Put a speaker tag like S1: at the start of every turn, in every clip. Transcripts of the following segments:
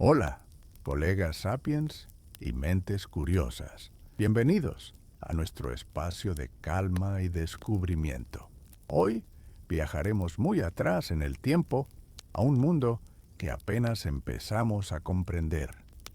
S1: Hola, colegas sapiens y mentes curiosas. Bienvenidos a nuestro espacio de calma y descubrimiento. Hoy viajaremos muy atrás en el tiempo a un mundo que apenas empezamos a comprender.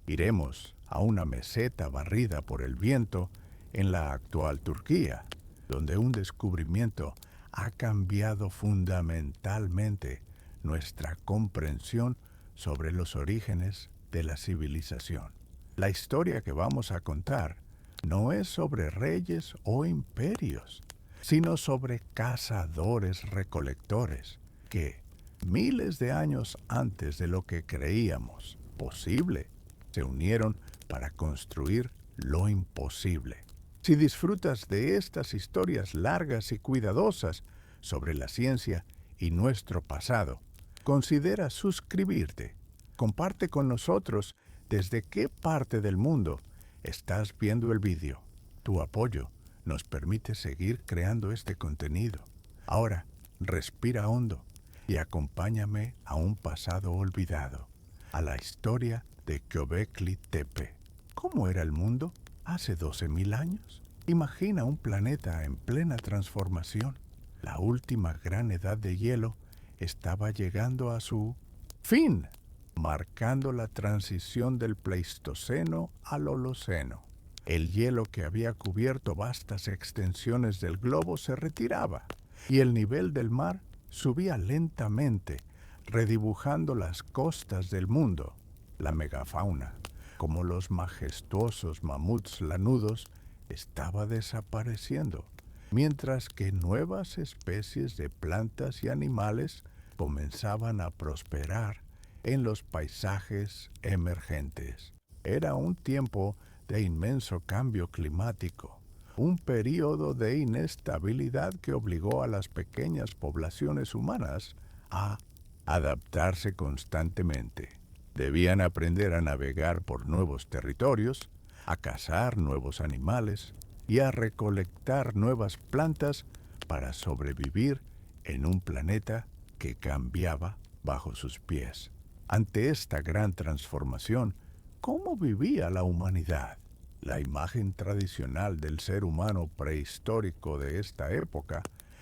S1: Iremos a una meseta barrida por el viento en la actual Turquía, donde un descubrimiento ha cambiado fundamentalmente nuestra comprensión sobre los orígenes de la civilización. La historia que vamos a contar no es sobre reyes o imperios, sino sobre cazadores-recolectores que, miles de años antes de lo que creíamos posible, se unieron para construir lo imposible. Si disfrutas de estas historias largas y cuidadosas sobre la ciencia y nuestro pasado, considera suscribirte. Comparte con nosotros desde qué parte del mundo estás viendo el vídeo. Tu apoyo nos permite seguir creando este contenido. Ahora, respira hondo y acompáñame a un pasado olvidado, a la historia de Göbekli Tepe. ¿Cómo era el mundo hace 12.000 años? Imagina un planeta en plena transformación. La última gran edad de hielo estaba llegando a su fin, marcando la transición del Pleistoceno al Holoceno. El hielo que había cubierto vastas extensiones del globo se retiraba y el nivel del mar subía lentamente, redibujando las costas del mundo. La megafauna, como los majestuosos mamuts lanudos, estaba desapareciendo, mientras que nuevas especies de plantas y animales comenzaban a prosperar en los paisajes emergentes. Era un tiempo de inmenso cambio climático, un período de inestabilidad que obligó a las pequeñas poblaciones humanas a adaptarse constantemente. Debían aprender a navegar por nuevos territorios, a cazar nuevos animales y a recolectar nuevas plantas para sobrevivir en un planeta que cambiaba bajo sus pies. Ante esta gran transformación, ¿cómo vivía la humanidad? La imagen tradicional del ser humano prehistórico de esta época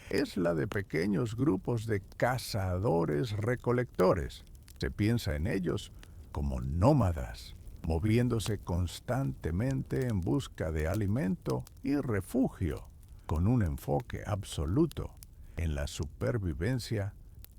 S1: es la de pequeños grupos de cazadores-recolectores. Se piensa en ellos como nómadas, moviéndose constantemente en busca de alimento y refugio, con un enfoque absoluto en la supervivencia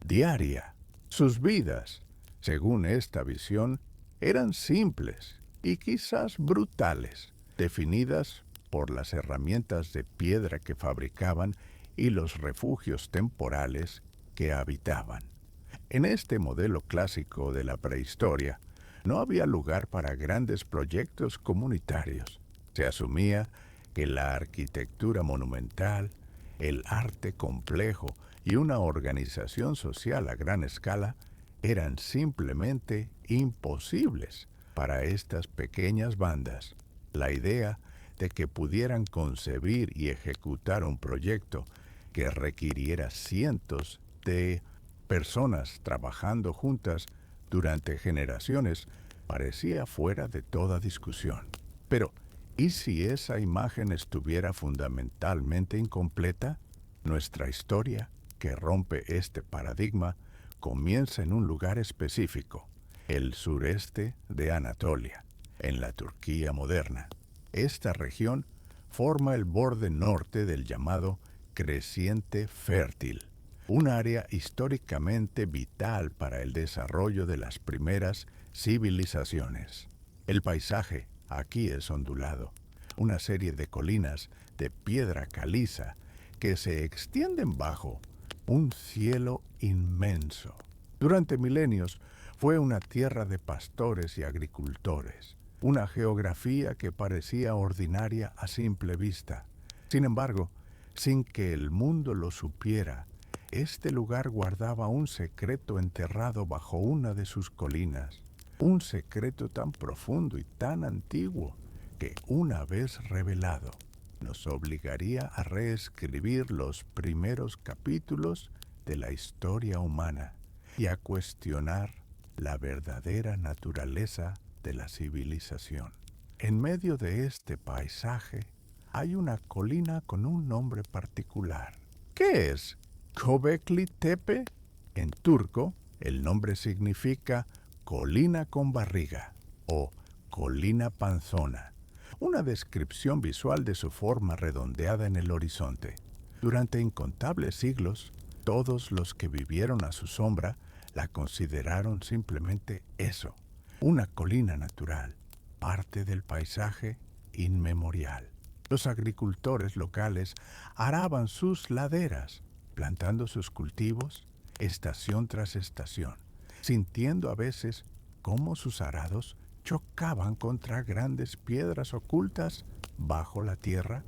S1: diaria. Sus vidas, según esta visión, eran simples y quizás brutales, definidas por las herramientas de piedra que fabricaban y los refugios temporales que habitaban. En este modelo clásico de la prehistoria, no había lugar para grandes proyectos comunitarios. Se asumía que la arquitectura monumental, el arte complejo y una organización social a gran escala eran simplemente imposibles para estas pequeñas bandas. La idea de que pudieran concebir y ejecutar un proyecto que requiriera cientos de personas trabajando juntas durante generaciones parecía fuera de toda discusión. Pero, ¿y si esa imagen estuviera fundamentalmente incompleta? Nuestra historia, que rompe este paradigma, comienza en un lugar específico, el sureste de Anatolia, en la Turquía moderna. Esta región forma el borde norte del llamado Creciente Fértil, un área históricamente vital para el desarrollo de las primeras civilizaciones. El paisaje aquí es ondulado, una serie de colinas de piedra caliza que se extienden bajo un cielo inmenso. Durante milenios fue una tierra de pastores y agricultores, una geografía que parecía ordinaria a simple vista. Sin embargo, sin que el mundo lo supiera, este lugar guardaba un secreto enterrado bajo una de sus colinas, un secreto tan profundo y tan antiguo que, una vez revelado, nos obligaría a reescribir los primeros capítulos de la historia humana y a cuestionar la verdadera naturaleza de la civilización. En medio de este paisaje hay una colina con un nombre particular. ¿Qué es Göbekli Tepe? En turco, el nombre significa colina con barriga o colina panzona, una descripción visual de su forma redondeada en el horizonte. Durante incontables siglos, todos los que vivieron a su sombra la consideraron simplemente eso, una colina natural, parte del paisaje inmemorial. Los agricultores locales araban sus laderas, plantando sus cultivos, estación tras estación, sintiendo a veces cómo sus arados chocaban contra grandes piedras ocultas bajo la tierra.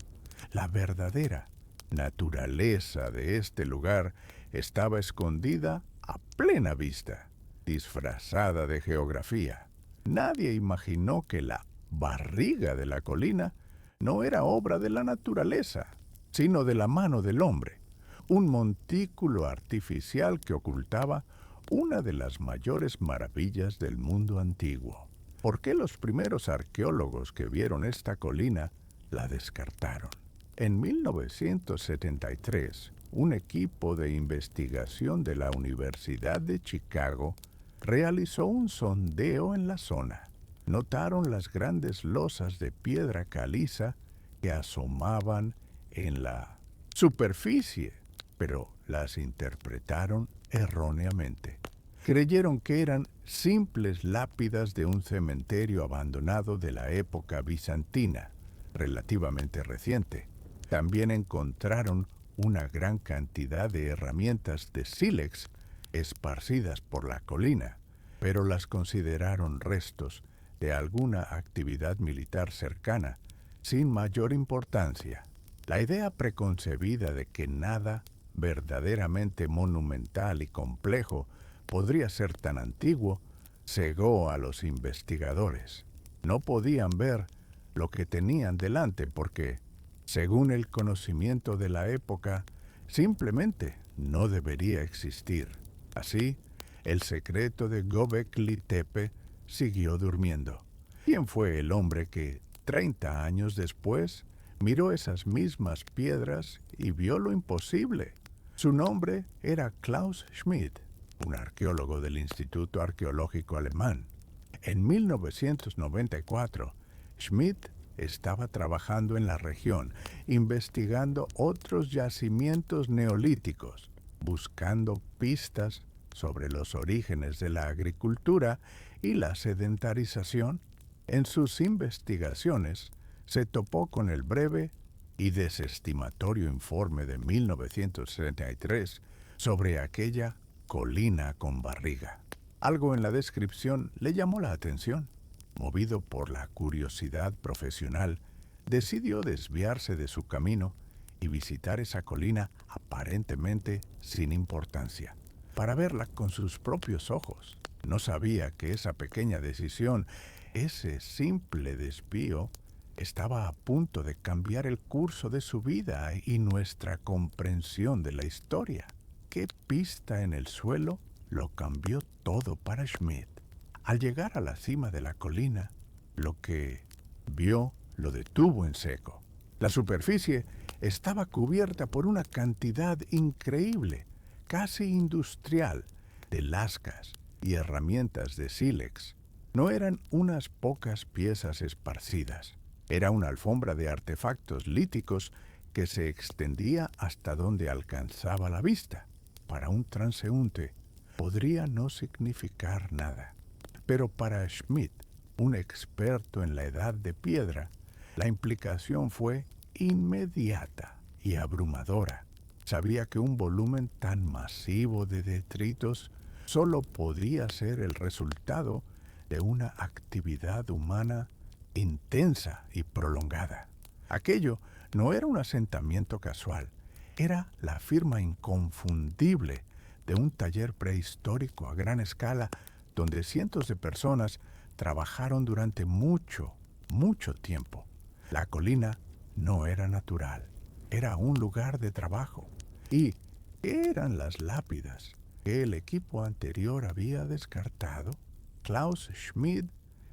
S1: La verdadera naturaleza de este lugar estaba escondida a plena vista, disfrazada de geografía. Nadie imaginó que la barriga de la colina no era obra de la naturaleza, sino de la mano del hombre, un montículo artificial que ocultaba una de las mayores maravillas del mundo antiguo. ¿Por qué los primeros arqueólogos que vieron esta colina la descartaron? En 1973, un equipo de investigación de la Universidad de Chicago realizó un sondeo en la zona. Notaron las grandes losas de piedra caliza que asomaban en la superficie, pero las interpretaron erróneamente. Creyeron que eran simples lápidas de un cementerio abandonado de la época bizantina, relativamente reciente. También encontraron una gran cantidad de herramientas de sílex esparcidas por la colina, pero las consideraron restos de alguna actividad militar cercana, sin mayor importancia. La idea preconcebida de que nada verdaderamente monumental y complejo podría ser tan antiguo cegó a los investigadores. No podían ver lo que tenían delante porque, según el conocimiento de la época, simplemente no debería existir. Así, el secreto de Göbekli Tepe siguió durmiendo. ¿Quién fue el hombre que, 30 años después, miró esas mismas piedras y vio lo imposible? Su nombre era Klaus Schmidt, un arqueólogo del Instituto Arqueológico Alemán. En 1994, Schmidt estaba trabajando en la región, investigando otros yacimientos neolíticos, buscando pistas sobre los orígenes de la agricultura y la sedentarización. En sus investigaciones se topó con el breve y desestimatorio informe de 1973 sobre aquella colina con barriga. Algo en la descripción le llamó la atención. Movido por la curiosidad profesional, decidió desviarse de su camino y visitar esa colina aparentemente sin importancia, para verla con sus propios ojos. No sabía que esa pequeña decisión, ese simple desvío, estaba a punto de cambiar el curso de su vida y nuestra comprensión de la historia. ¿Qué pista en el suelo lo cambió todo para Schmidt? Al llegar a la cima de la colina, lo que vio lo detuvo en seco. La superficie estaba cubierta por una cantidad increíble, casi industrial, de lascas y herramientas de sílex. No eran unas pocas piezas esparcidas. Era una alfombra de artefactos líticos que se extendía hasta donde alcanzaba la vista. Para un transeúnte podría no significar nada. Pero para Schmidt, un experto en la edad de piedra, la implicación fue inmediata y abrumadora. Sabía que un volumen tan masivo de detritos solo podía ser el resultado de una actividad humana intensa y prolongada. Aquello no era un asentamiento casual, era la firma inconfundible de un taller prehistórico a gran escala donde cientos de personas trabajaron durante mucho tiempo. La colina no era natural, era un lugar de trabajo. ¿Y qué eran las lápidas? que el equipo anterior había descartado, Klaus Schmidt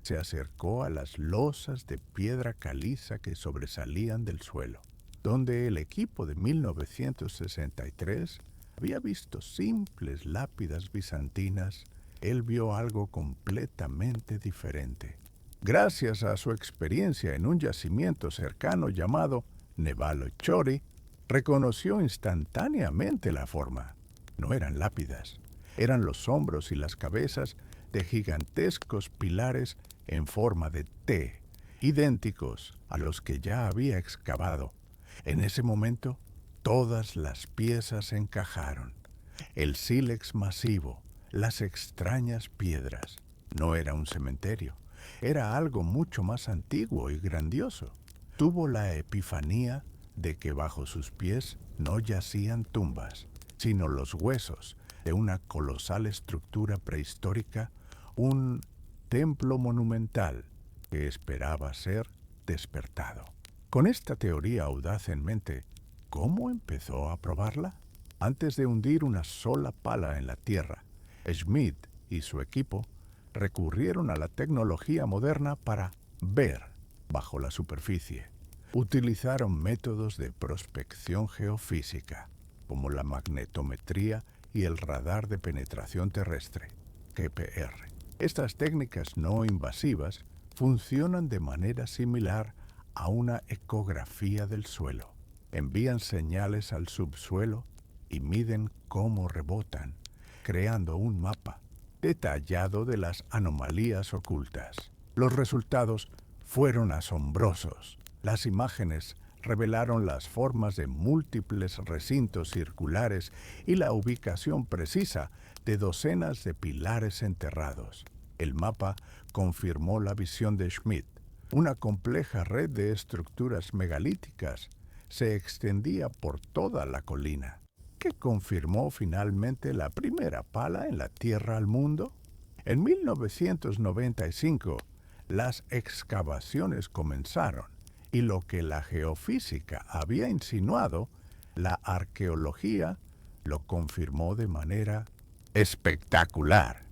S1: se acercó a las losas de piedra caliza que sobresalían del suelo. Donde el equipo de 1963 había visto simples lápidas bizantinas, él vio algo completamente diferente. Gracias a su experiencia en un yacimiento cercano llamado Nevalo Chori, reconoció instantáneamente la forma. No eran lápidas, eran los hombros y las cabezas de gigantescos pilares en forma de T, idénticos a los que ya había excavado. En ese momento, todas las piezas encajaron. El sílex masivo, las extrañas piedras. No era un cementerio, era algo mucho más antiguo y grandioso. Tuvo la epifanía de que bajo sus pies no yacían tumbas, sino los huesos de una colosal estructura prehistórica, un templo monumental que esperaba ser despertado. Con esta teoría audaz en mente, ¿cómo empezó a probarla? Antes de hundir una sola pala en la tierra, Schmidt y su equipo recurrieron a la tecnología moderna para ver bajo la superficie. Utilizaron métodos de prospección geofísica, como la magnetometría y el radar de penetración terrestre, GPR. Estas técnicas no invasivas funcionan de manera similar a una ecografía del suelo. Envían señales al subsuelo y miden cómo rebotan, creando un mapa detallado de las anomalías ocultas. Los resultados fueron asombrosos. Las imágenes revelaron las formas de múltiples recintos circulares y la ubicación precisa de docenas de pilares enterrados. El mapa confirmó la visión de Schmidt. Una compleja red de estructuras megalíticas se extendía por toda la colina, que confirmó finalmente la primera pala en la tierra al mundo. En 1995, las excavaciones comenzaron y lo que la geofísica había insinuado, la arqueología lo confirmó de manera espectacular.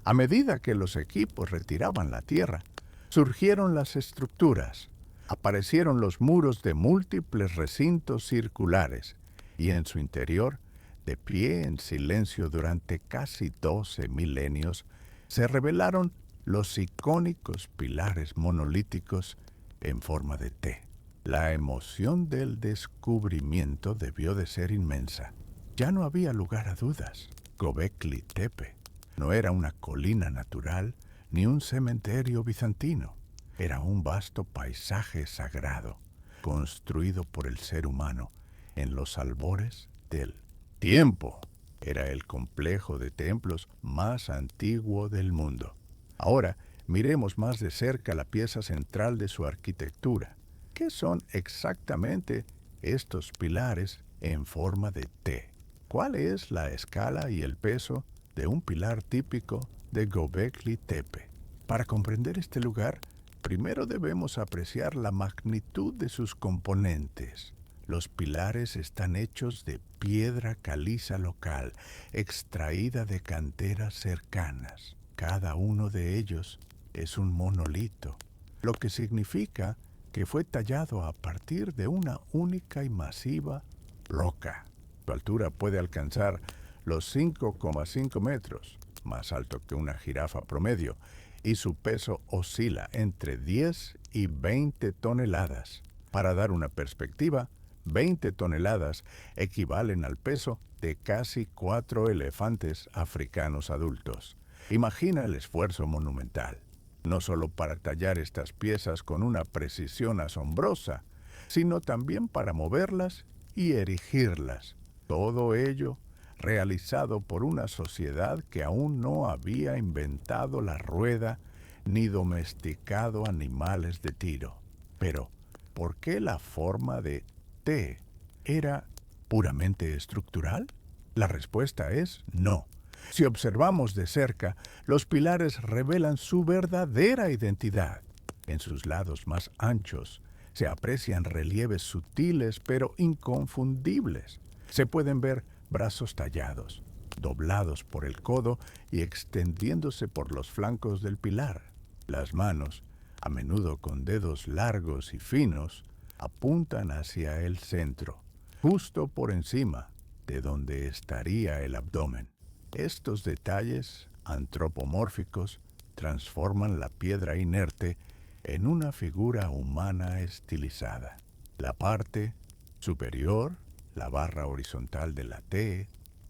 S1: A medida que los equipos retiraban la tierra, surgieron las estructuras, aparecieron los muros de múltiples recintos circulares y en su interior, de pie en silencio durante casi 12 milenios, se revelaron los icónicos pilares monolíticos en forma de T. La emoción del descubrimiento debió de ser inmensa. Ya no había lugar a dudas. Göbekli Tepe no era una colina natural ni un cementerio bizantino. Era un vasto paisaje sagrado, construido por el ser humano en los albores del tiempo. Era el complejo de templos más antiguo del mundo. Ahora, miremos más de cerca la pieza central de su arquitectura. ¿Qué son exactamente estos pilares en forma de T? ¿Cuál es la escala y el peso de un pilar típico de Göbekli Tepe? Para comprender este lugar, primero debemos apreciar la magnitud de sus componentes. Los pilares están hechos de piedra caliza local, extraída de canteras cercanas. Cada uno de ellos es un monolito, lo que significa que fue tallado a partir de una única y masiva roca. Su altura puede alcanzar los 5,5 metros, más alto que una jirafa promedio, y su peso oscila entre 10 y 20 toneladas. Para dar una perspectiva, 20 toneladas equivalen al peso de casi 4 elefantes africanos adultos. Imagina el esfuerzo monumental, no solo para tallar estas piezas con una precisión asombrosa, sino también para moverlas y erigirlas. Todo ello realizado por una sociedad que aún no había inventado la rueda ni domesticado animales de tiro. Pero, ¿por qué la forma de T era puramente estructural? La respuesta es no. Si observamos de cerca, los pilares revelan su verdadera identidad. En sus lados más anchos se aprecian relieves sutiles pero inconfundibles. Se pueden ver brazos tallados, doblados por el codo y extendiéndose por los flancos del pilar. Las manos, a menudo con dedos largos y finos, apuntan hacia el centro, justo por encima de donde estaría el abdomen. Estos detalles antropomórficos transforman la piedra inerte en una figura humana estilizada. La parte superior, la barra horizontal de la T,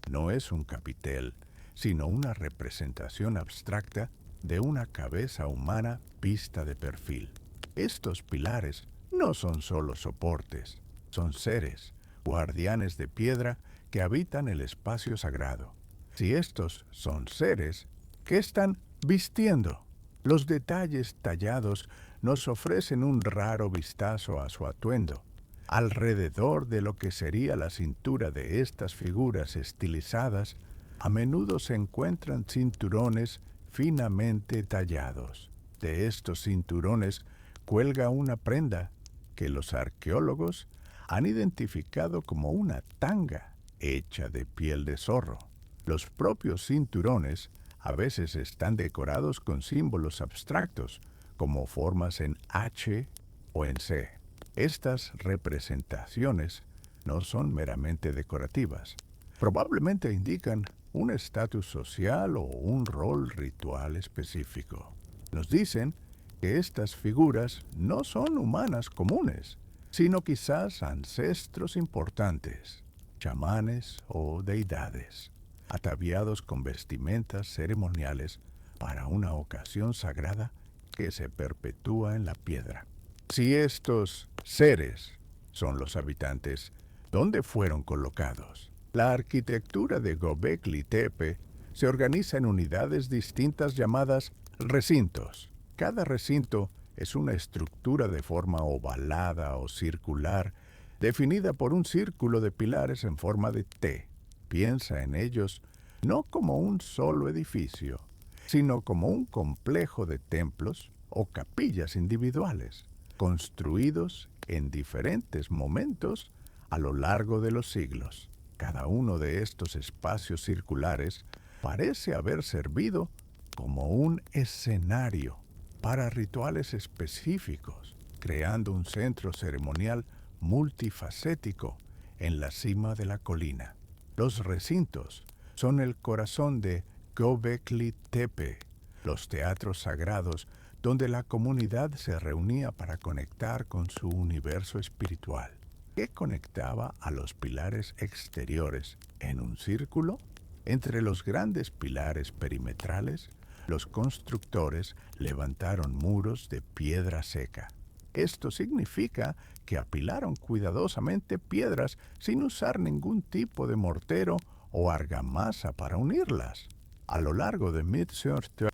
S1: no es un capitel, sino una representación abstracta de una cabeza humana vista de perfil. Estos pilares no son solo soportes, son seres, guardianes de piedra que habitan el espacio sagrado. Si estos son seres, ¿qué están vistiendo? Los detalles tallados nos ofrecen un raro vistazo a su atuendo. Alrededor de lo que sería la cintura de estas figuras estilizadas, a menudo se encuentran cinturones finamente tallados. De estos cinturones cuelga una prenda que los arqueólogos han identificado como una tanga hecha de piel de zorro. Los propios cinturones a veces están decorados con símbolos abstractos, como formas en H o en C. Estas representaciones no son meramente decorativas. Probablemente indican un estatus social o un rol ritual específico. Nos dicen que estas figuras no son humanas comunes, sino quizás ancestros importantes, chamanes o deidades, ataviados con vestimentas ceremoniales para una ocasión sagrada que se perpetúa en la piedra. Si estos seres son los habitantes, ¿dónde fueron colocados? La arquitectura de Göbekli Tepe se organiza en unidades distintas llamadas recintos. Cada recinto es una estructura de forma ovalada o circular, definida por un círculo de pilares en forma de T. Piensa en ellos no como un solo edificio, sino como un complejo de templos o capillas individuales, construidos en diferentes momentos a lo largo de los siglos. Cada uno de estos espacios circulares parece haber servido como un escenario para rituales específicos, creando un centro ceremonial multifacético en la cima de la colina. Los recintos son el corazón de Göbekli Tepe, los teatros sagrados donde la comunidad se reunía para conectar con su universo espiritual. ¿Qué conectaba a los pilares exteriores en un círculo? Entre los grandes pilares perimetrales, los constructores levantaron muros de piedra seca. Esto significa que apilaron cuidadosamente piedras sin usar ningún tipo de mortero o argamasa para unirlas. A lo largo de Midsörtö,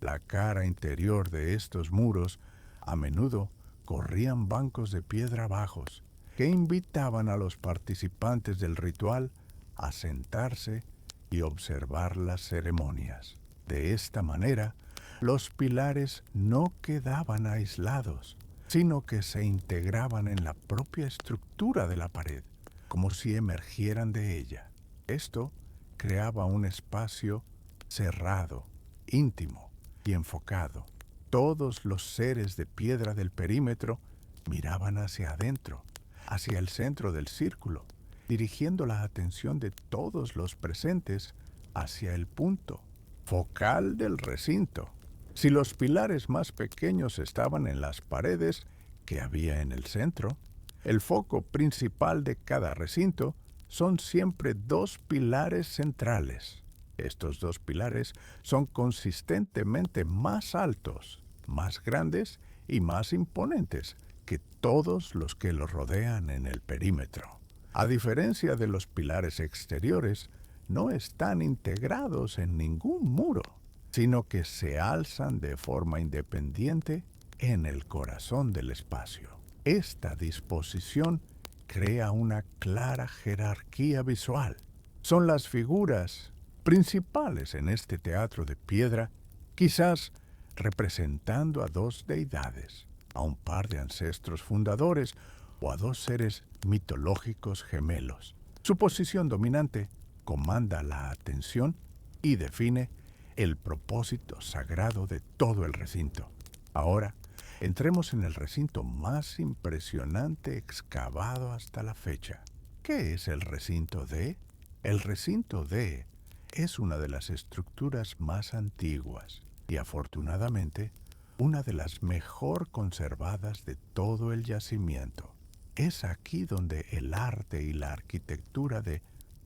S1: la cara interior de estos muros a menudo corrían bancos de piedra bajos que invitaban a los participantes del ritual a sentarse y observar las ceremonias. De esta manera, los pilares no quedaban aislados, sino que se integraban en la propia estructura de la pared, como si emergieran de ella. Esto creaba un espacio cerrado, íntimo y enfocado. Todos los seres de piedra del perímetro miraban hacia adentro, hacia el centro del círculo, dirigiendo la atención de todos los presentes hacia el punto focal del recinto. Si los pilares más pequeños estaban en las paredes que había en el centro, el foco principal de cada recinto son siempre dos pilares centrales. Estos dos pilares son consistentemente más altos, más grandes y más imponentes que todos los que los rodean en el perímetro. A diferencia de los pilares exteriores, no están integrados en ningún muro, sino que se alzan de forma independiente en el corazón del espacio. Esta disposición crea una clara jerarquía visual. Son las figuras principales en este teatro de piedra, quizás representando a dos deidades, a un par de ancestros fundadores o a dos seres mitológicos gemelos. Su posición dominante comanda la atención y define el propósito sagrado de todo el recinto. Ahora, entremos en el recinto más impresionante excavado hasta la fecha. ¿Qué es el recinto D? El recinto D es una de las estructuras más antiguas y afortunadamente una de las mejor conservadas de todo el yacimiento. Es aquí donde el arte y la arquitectura de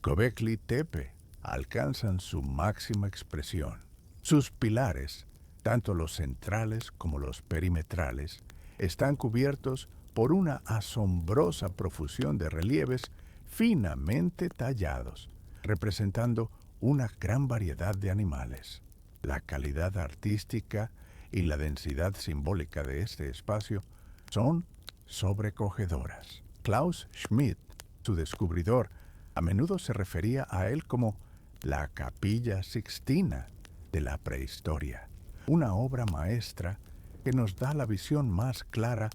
S1: Göbekli Tepe alcanzan su máxima expresión. Sus pilares, tanto los centrales como los perimetrales, están cubiertos por una asombrosa profusión de relieves finamente tallados, representando una gran variedad de animales. La calidad artística y la densidad simbólica de este espacio son sobrecogedoras. Klaus Schmidt, su descubridor, a menudo se refería a él como la Capilla Sixtina de la prehistoria, una obra maestra que nos da la visión más clara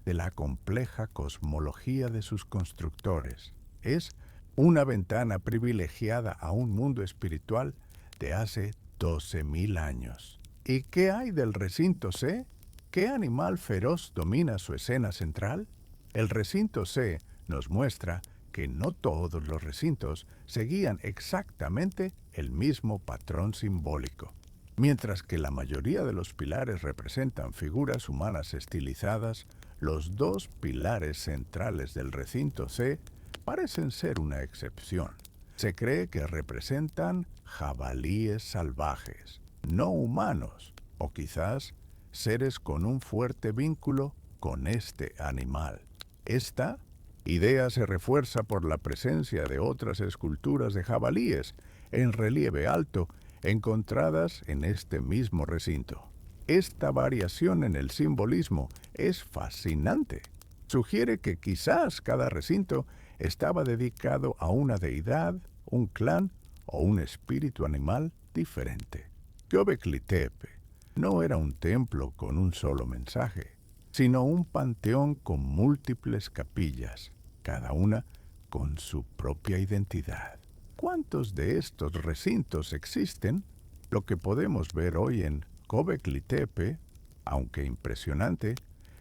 S1: de la compleja cosmología de sus constructores. Es una ventana privilegiada a un mundo espiritual de hace 12.000 años. ¿Y qué hay del recinto C? ¿Qué animal feroz domina su escena central? El recinto C nos muestra que no todos los recintos seguían exactamente el mismo patrón simbólico. Mientras que la mayoría de los pilares representan figuras humanas estilizadas, los dos pilares centrales del recinto C parecen ser una excepción. Se cree que representan jabalíes salvajes, no humanos, o quizás seres con un fuerte vínculo con este animal. Esta idea se refuerza por la presencia de otras esculturas de jabalíes en relieve alto encontradas en este mismo recinto. Esta variación en el simbolismo es fascinante. Sugiere que quizás cada recinto estaba dedicado a una deidad, un clan o un espíritu animal diferente. Göbekli Tepe no era un templo con un solo mensaje, sino un panteón con múltiples capillas, cada una con su propia identidad. ¿Cuántos de estos recintos existen? Lo que podemos ver hoy en Göbekli Tepe, aunque impresionante,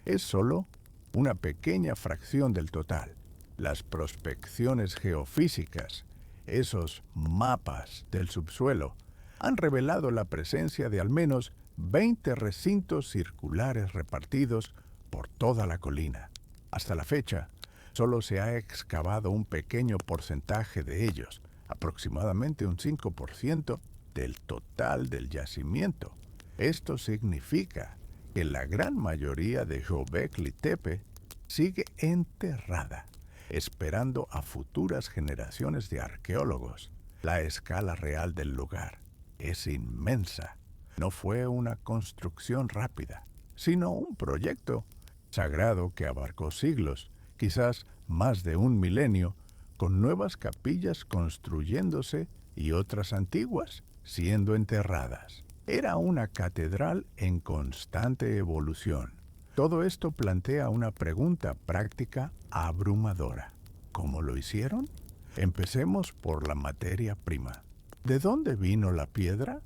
S1: es solo una pequeña fracción del total. Las prospecciones geofísicas, esos mapas del subsuelo, han revelado la presencia de al menos 20 recintos circulares repartidos por toda la colina. Hasta la fecha, solo se ha excavado un pequeño porcentaje de ellos, aproximadamente un 5% del total del yacimiento. Esto significa que la gran mayoría de Göbekli Tepe sigue enterrada, esperando a futuras generaciones de arqueólogos. La escala real del lugar es inmensa. No fue una construcción rápida, sino un proyecto sagrado que abarcó siglos, quizás más de un milenio, con nuevas capillas construyéndose y otras antiguas siendo enterradas. Era una catedral en constante evolución. Todo esto plantea una pregunta práctica abrumadora. ¿Cómo lo hicieron? Empecemos por la materia prima. ¿De dónde vino la piedra?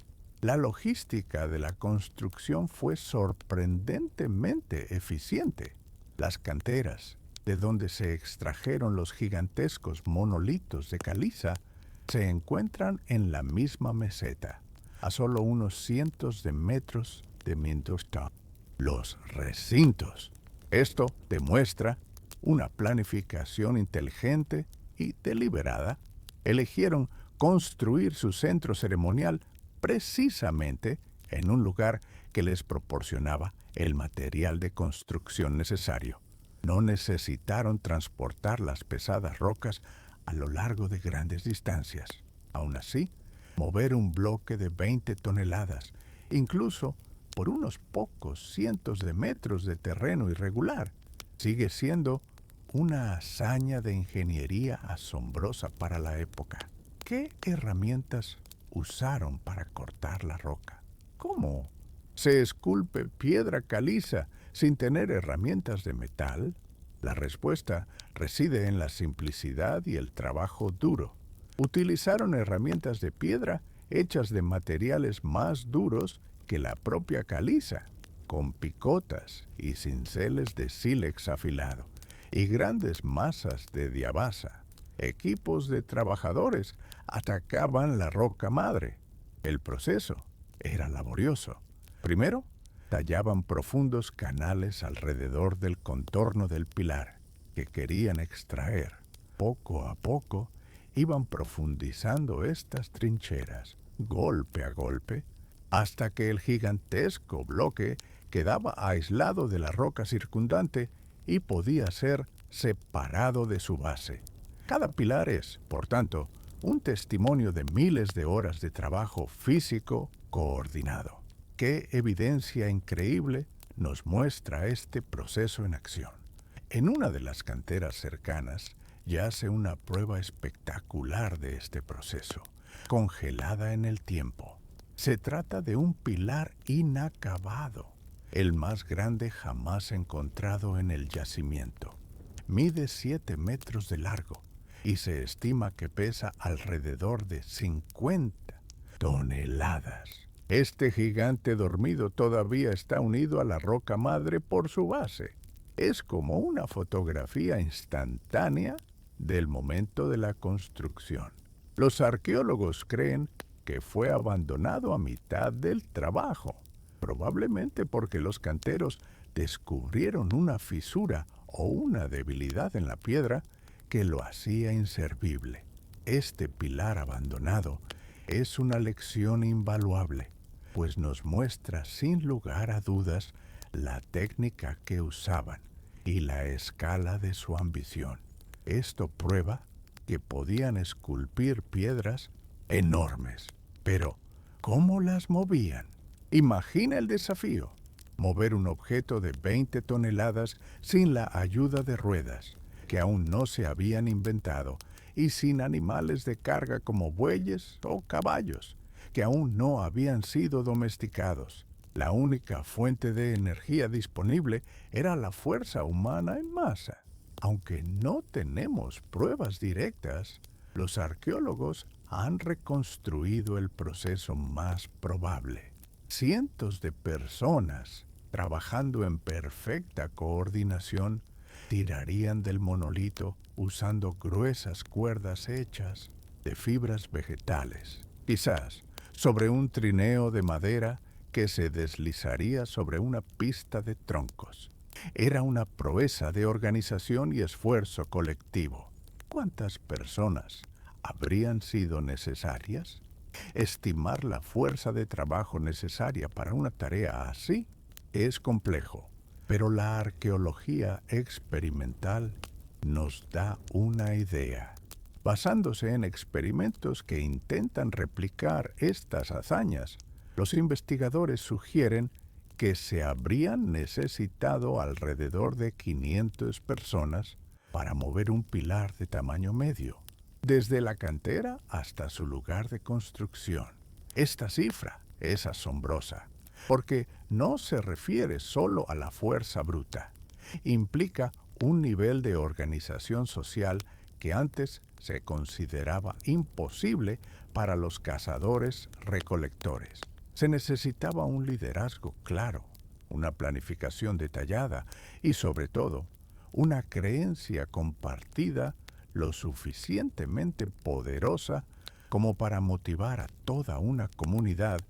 S1: La logística de la construcción fue sorprendentemente eficiente. Las canteras, de donde se extrajeron los gigantescos monolitos de caliza, se encuentran en la misma meseta, a solo unos cientos de metros de Mindostam. Los recintos. Esto demuestra una planificación inteligente y deliberada. Eligieron construir su centro ceremonial precisamente en un lugar que les proporcionaba el material de construcción necesario. No necesitaron transportar las pesadas rocas a lo largo de grandes distancias. Aún así, mover un bloque de 20 toneladas, incluso por unos pocos cientos de metros de terreno irregular, sigue siendo una hazaña de ingeniería asombrosa para la época. ¿Qué herramientas usaron para cortar la roca? ¿Cómo se esculpe piedra caliza sin tener herramientas de metal? La respuesta reside en la simplicidad y el trabajo duro. Utilizaron herramientas de piedra hechas de materiales más duros que la propia caliza, con picotas y cinceles de sílex afilado, y grandes masas de diabasa. Equipos de trabajadores atacaban la roca madre. El proceso era laborioso. Primero, tallaban profundos canales alrededor del contorno del pilar que querían extraer. Poco a poco, iban profundizando estas trincheras, golpe a golpe, hasta que el gigantesco bloque quedaba aislado de la roca circundante y podía ser separado de su base. Cada pilar es, por tanto, un testimonio de miles de horas de trabajo físico coordinado. Qué evidencia increíble nos muestra este proceso en acción. En una de las canteras cercanas yace una prueba espectacular de este proceso, congelada en el tiempo. Se trata de un pilar inacabado, el más grande jamás encontrado en el yacimiento. Mide 7 metros de largo y se estima que pesa alrededor de 50 toneladas. Este gigante dormido todavía está unido a la roca madre por su base. Es como una fotografía instantánea del momento de la construcción. Los arqueólogos creen que fue abandonado a mitad del trabajo, probablemente porque los canteros descubrieron una fisura o una debilidad en la piedra que lo hacía inservible. Este pilar abandonado es una lección invaluable, pues nos muestra sin lugar a dudas la técnica que usaban y la escala de su ambición. Esto prueba que podían esculpir piedras enormes. Pero, ¿cómo las movían? Imagina el desafío: mover un objeto de 20 toneladas sin la ayuda de ruedas, que aún no se habían inventado, y sin animales de carga como bueyes o caballos, que aún no habían sido domesticados. La única fuente de energía disponible era la fuerza humana en masa. Aunque no tenemos pruebas directas, los arqueólogos han reconstruido el proceso más probable. Cientos de personas, trabajando en perfecta coordinación, tirarían del monolito usando gruesas cuerdas hechas de fibras vegetales, quizás sobre un trineo de madera que se deslizaría sobre una pista de troncos. Era una proeza de organización y esfuerzo colectivo. ¿Cuántas personas habrían sido necesarias? Estimar la fuerza de trabajo necesaria para una tarea así es complejo, pero la arqueología experimental nos da una idea. Basándose en experimentos que intentan replicar estas hazañas, los investigadores sugieren que se habrían necesitado alrededor de 500 personas para mover un pilar de tamaño medio, desde la cantera hasta su lugar de construcción. Esta cifra es asombrosa, porque no se refiere solo a la fuerza bruta. Implica un nivel de organización social que antes se consideraba imposible para los cazadores-recolectores. Se necesitaba un liderazgo claro, una planificación detallada y, sobre todo, una creencia compartida lo suficientemente poderosa como para motivar a toda una comunidad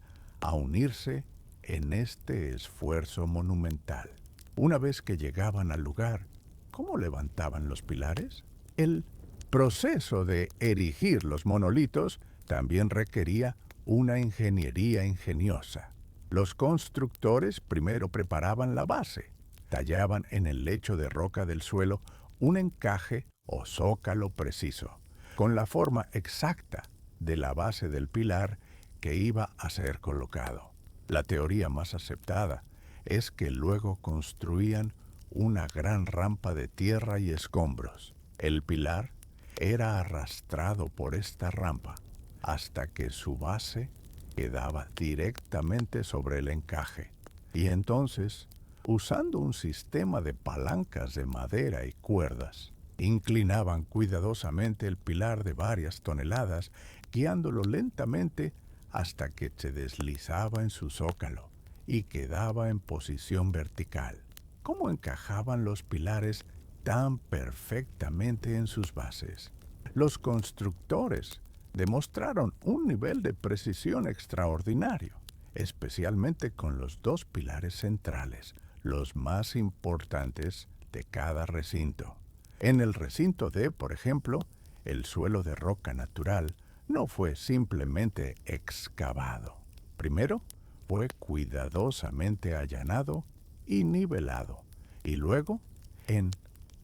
S1: a unirse en este esfuerzo monumental. Una vez que llegaban al lugar, ¿cómo levantaban los pilares? El proceso de erigir los monolitos también requería una ingeniería ingeniosa. Los constructores primero preparaban la base, tallaban en el lecho de roca del suelo un encaje o zócalo preciso, con la forma exacta de la base del pilar que iba a ser colocado. La teoría más aceptada es que luego construían una gran rampa de tierra y escombros. El pilar era arrastrado por esta rampa hasta que su base quedaba directamente sobre el encaje. Y entonces, usando un sistema de palancas de madera y cuerdas, Inclinaban cuidadosamente el pilar de varias toneladas, guiándolo lentamente hasta que se deslizaba en su zócalo y quedaba en posición vertical. ¿Cómo encajaban los pilares tan perfectamente en sus bases? Los constructores demostraron un nivel de precisión extraordinario, especialmente con los dos pilares centrales, los más importantes de cada recinto. En el recinto D, por ejemplo, el suelo de roca natural no fue simplemente excavado. Primero, fue cuidadosamente allanado y nivelado, y luego, en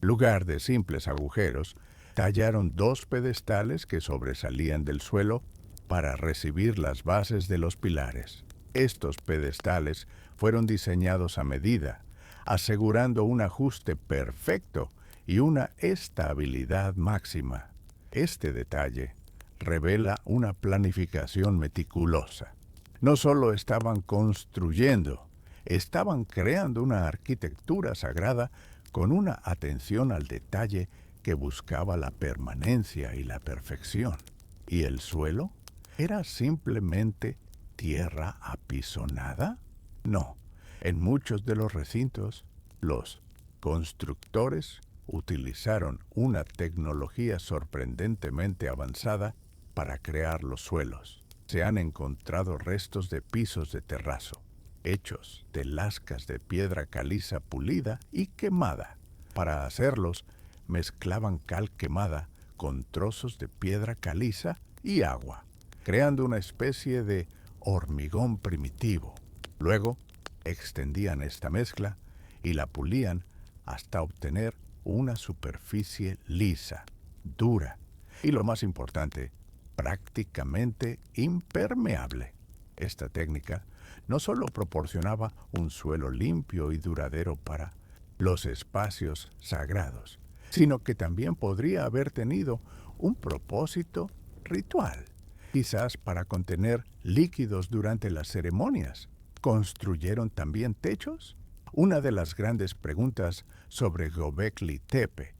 S1: lugar de simples agujeros, tallaron dos pedestales que sobresalían del suelo para recibir las bases de los pilares. Estos pedestales fueron diseñados a medida, asegurando un ajuste perfecto y una estabilidad máxima. Este detalle revela una planificación meticulosa. No solo estaban construyendo, estaban creando una arquitectura sagrada con una atención al detalle que buscaba la permanencia y la perfección. ¿Y el suelo? ¿Era simplemente tierra apisonada? No. En muchos de los recintos, los constructores utilizaron una tecnología sorprendentemente avanzada para crear los suelos. Se han encontrado restos de pisos de terrazo, hechos de lascas de piedra caliza pulida y quemada. Para hacerlos, mezclaban cal quemada con trozos de piedra caliza y agua, creando una especie de hormigón primitivo. Luego, extendían esta mezcla y la pulían hasta obtener una superficie lisa, dura y, lo más importante, prácticamente impermeable. Esta técnica no solo proporcionaba un suelo limpio y duradero para los espacios sagrados, sino que también podría haber tenido un propósito ritual, quizás para contener líquidos durante las ceremonias. ¿Construyeron también techos? Una de las grandes preguntas sobre Göbekli Tepe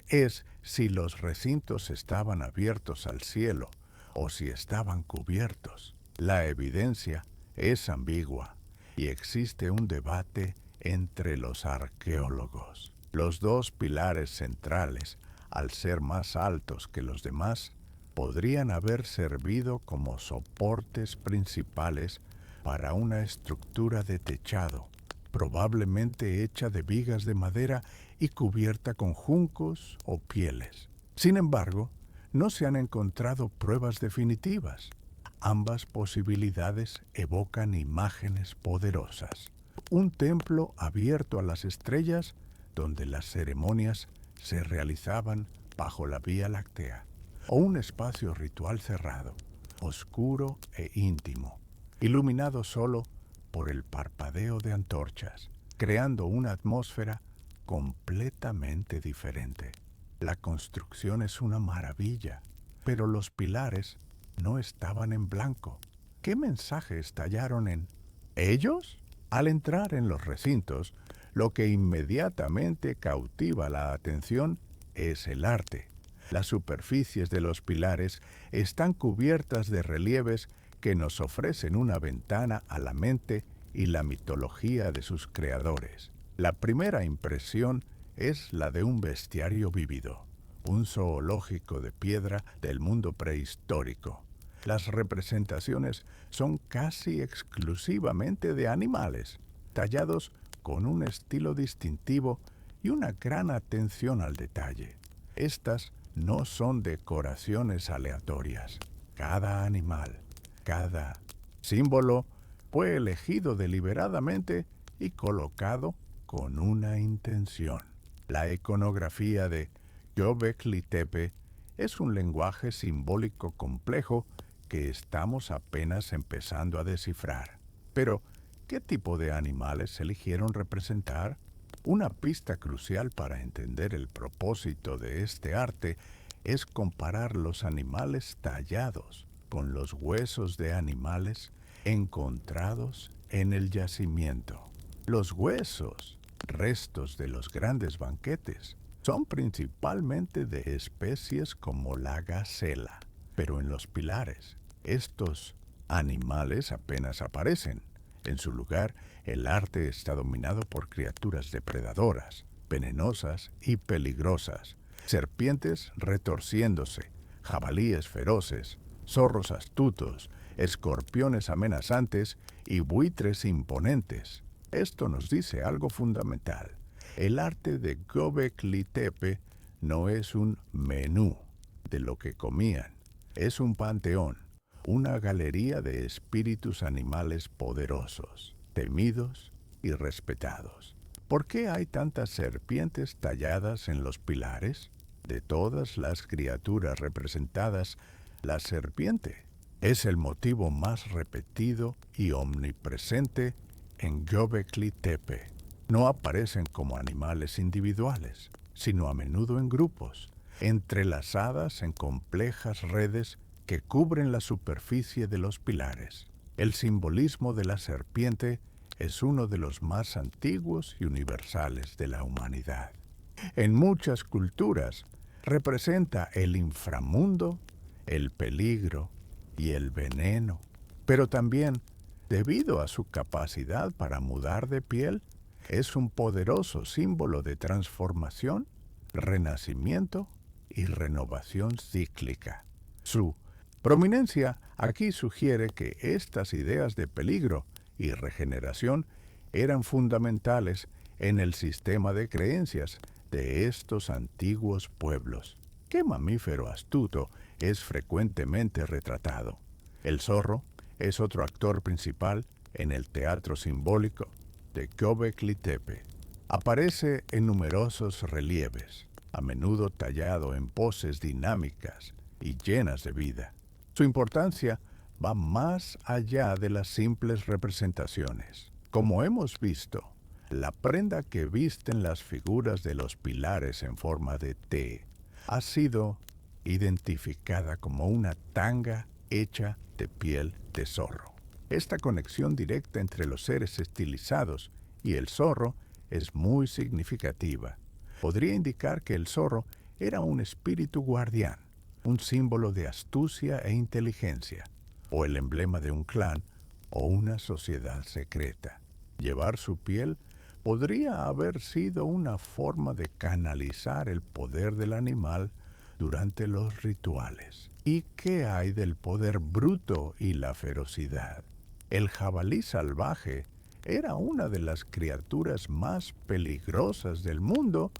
S1: es si los recintos estaban abiertos al cielo o si estaban cubiertos. La evidencia es ambigua y existe un debate entre los arqueólogos. Los dos pilares centrales, al ser más altos que los demás, podrían haber servido como soportes principales para una estructura de techado, probablemente hecha de vigas de madera y cubierta con juncos o pieles. Sin embargo, no se han encontrado pruebas definitivas. Ambas posibilidades evocan imágenes poderosas. Un templo abierto a las estrellas donde las ceremonias se realizaban bajo la Vía Láctea, o un espacio ritual cerrado, oscuro e íntimo, iluminado solo por el parpadeo de antorchas, creando una atmósfera completamente diferente. La construcción es una maravilla, pero los pilares no estaban en blanco. ¿Qué mensajes tallaron en ellos? Al entrar en los recintos, lo que inmediatamente cautiva la atención es el arte. Las superficies de los pilares están cubiertas de relieves que nos ofrecen una ventana a la mente y la mitología de sus creadores. La primera impresión es la de un bestiario vívido, un zoológico de piedra del mundo prehistórico. Las representaciones son casi exclusivamente de animales, tallados con un estilo distintivo y una gran atención al detalle. Estas no son decoraciones aleatorias. Cada animal, cada símbolo fue elegido deliberadamente y colocado con una intención. La iconografía de Göbekli Tepe es un lenguaje simbólico complejo que estamos apenas empezando a descifrar. Pero, ¿qué tipo de animales eligieron representar? Una pista crucial para entender el propósito de este arte es comparar los animales tallados con los huesos de animales encontrados en el yacimiento. Los huesos, restos de los grandes banquetes, son principalmente de especies como la gacela, pero en los pilares estos animales apenas aparecen. En su lugar, el arte está dominado por criaturas depredadoras, venenosas y peligrosas, serpientes retorciéndose, jabalíes feroces, zorros astutos, escorpiones amenazantes y buitres imponentes. Esto nos dice algo fundamental. El arte de Göbekli Tepe no es un menú de lo que comían, es un panteón, una galería de espíritus animales poderosos, temidos y respetados. ¿Por qué hay tantas serpientes talladas en los pilares? De todas las criaturas representadas, la serpiente es el motivo más repetido y omnipresente en Göbekli Tepe. No aparecen como animales individuales, sino a menudo en grupos, entrelazadas en complejas redes que cubren la superficie de los pilares. El simbolismo de la serpiente es uno de los más antiguos y universales de la humanidad. En muchas culturas representa el inframundo, el peligro y el veneno, pero también, debido a su capacidad para mudar de piel, es un poderoso símbolo de transformación, renacimiento y renovación cíclica. Su prominencia aquí sugiere que estas ideas de peligro y regeneración eran fundamentales en el sistema de creencias de estos antiguos pueblos. ¿Qué mamífero astuto es frecuentemente retratado? El zorro es otro actor principal en el teatro simbólico de Göbekli Tepe. Aparece en numerosos relieves, a menudo tallado en poses dinámicas y llenas de vida. Su importancia va más allá de las simples representaciones. Como hemos visto, la prenda que visten las figuras de los pilares en forma de T ha sido identificada como una tanga hecha de piel de zorro. Esta conexión directa entre los seres estilizados y el zorro es muy significativa. Podría indicar que el zorro era un espíritu guardián, un símbolo de astucia e inteligencia, o el emblema de un clan o una sociedad secreta. Llevar su piel podría haber sido una forma de canalizar el poder del animal durante los rituales. ¿Y qué hay del poder bruto y la ferocidad? El jabalí salvaje era una de las criaturas más peligrosas del mundo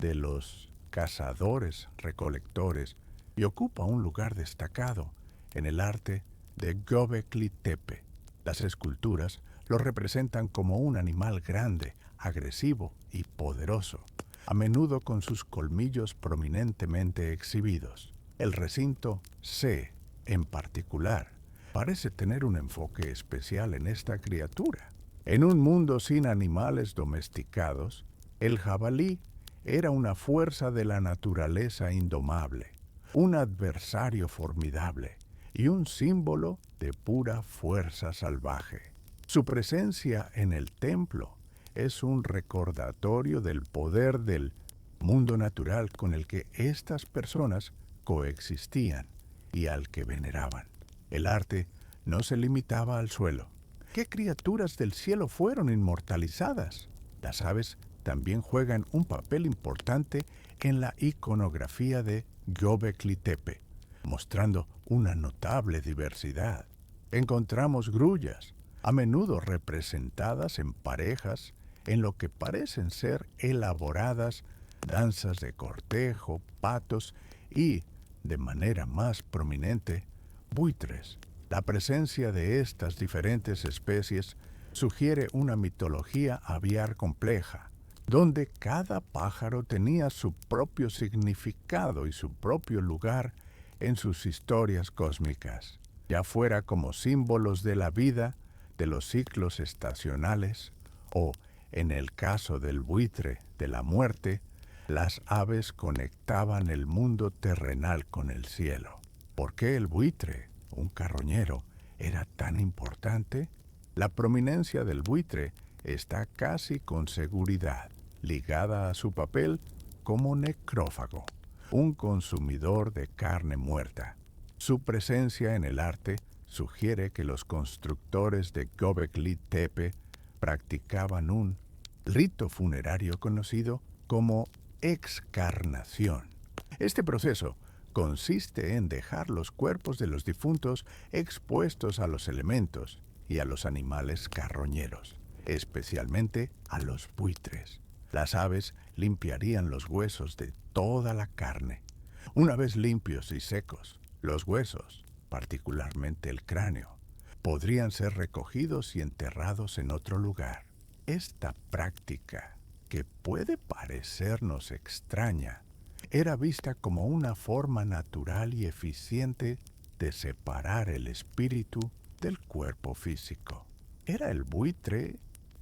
S1: de los cazadores-recolectores y ocupa un lugar destacado en el arte de Göbekli Tepe. Las esculturas lo representan como un animal grande, agresivo y poderoso, a menudo con sus colmillos prominentemente exhibidos. El recinto C, en particular, parece tener un enfoque especial en esta criatura. En un mundo sin animales domesticados, el jabalí era una fuerza de la naturaleza indomable, un adversario formidable y un símbolo de pura fuerza salvaje. Su presencia en el templo es un recordatorio del poder del mundo natural con el que estas personas coexistían y al que veneraban. El arte no se limitaba al suelo. ¿Qué criaturas del cielo fueron inmortalizadas? Las aves también juegan un papel importante en la iconografía de Göbekli Tepe, mostrando una notable diversidad. Encontramos grullas, a menudo representadas en parejas, en lo que parecen ser elaboradas danzas de cortejo, patos y, de manera más prominente, buitres. La presencia de estas diferentes especies sugiere una mitología aviar compleja, donde cada pájaro tenía su propio significado y su propio lugar en sus historias cósmicas, ya fuera como símbolos de la vida, de los ciclos estacionales, o, en el caso del buitre, de la muerte, las aves conectaban el mundo terrenal con el cielo. ¿Por qué el buitre, un carroñero, era tan importante? La prominencia del buitre está casi con seguridad ligada a su papel como necrófago, un consumidor de carne muerta. Su presencia en el arte sugiere que los constructores de Göbekli Tepe practicaban un rito funerario conocido como excarnación. Este proceso consiste en dejar los cuerpos de los difuntos expuestos a los elementos y a los animales carroñeros, especialmente a los buitres. Las aves limpiarían los huesos de toda la carne. Una vez limpios y secos, los huesos, particularmente el cráneo, podrían ser recogidos y enterrados en otro lugar. Esta práctica, que puede parecernos extraña, era vista como una forma natural y eficiente de separar el espíritu del cuerpo físico. Era el buitre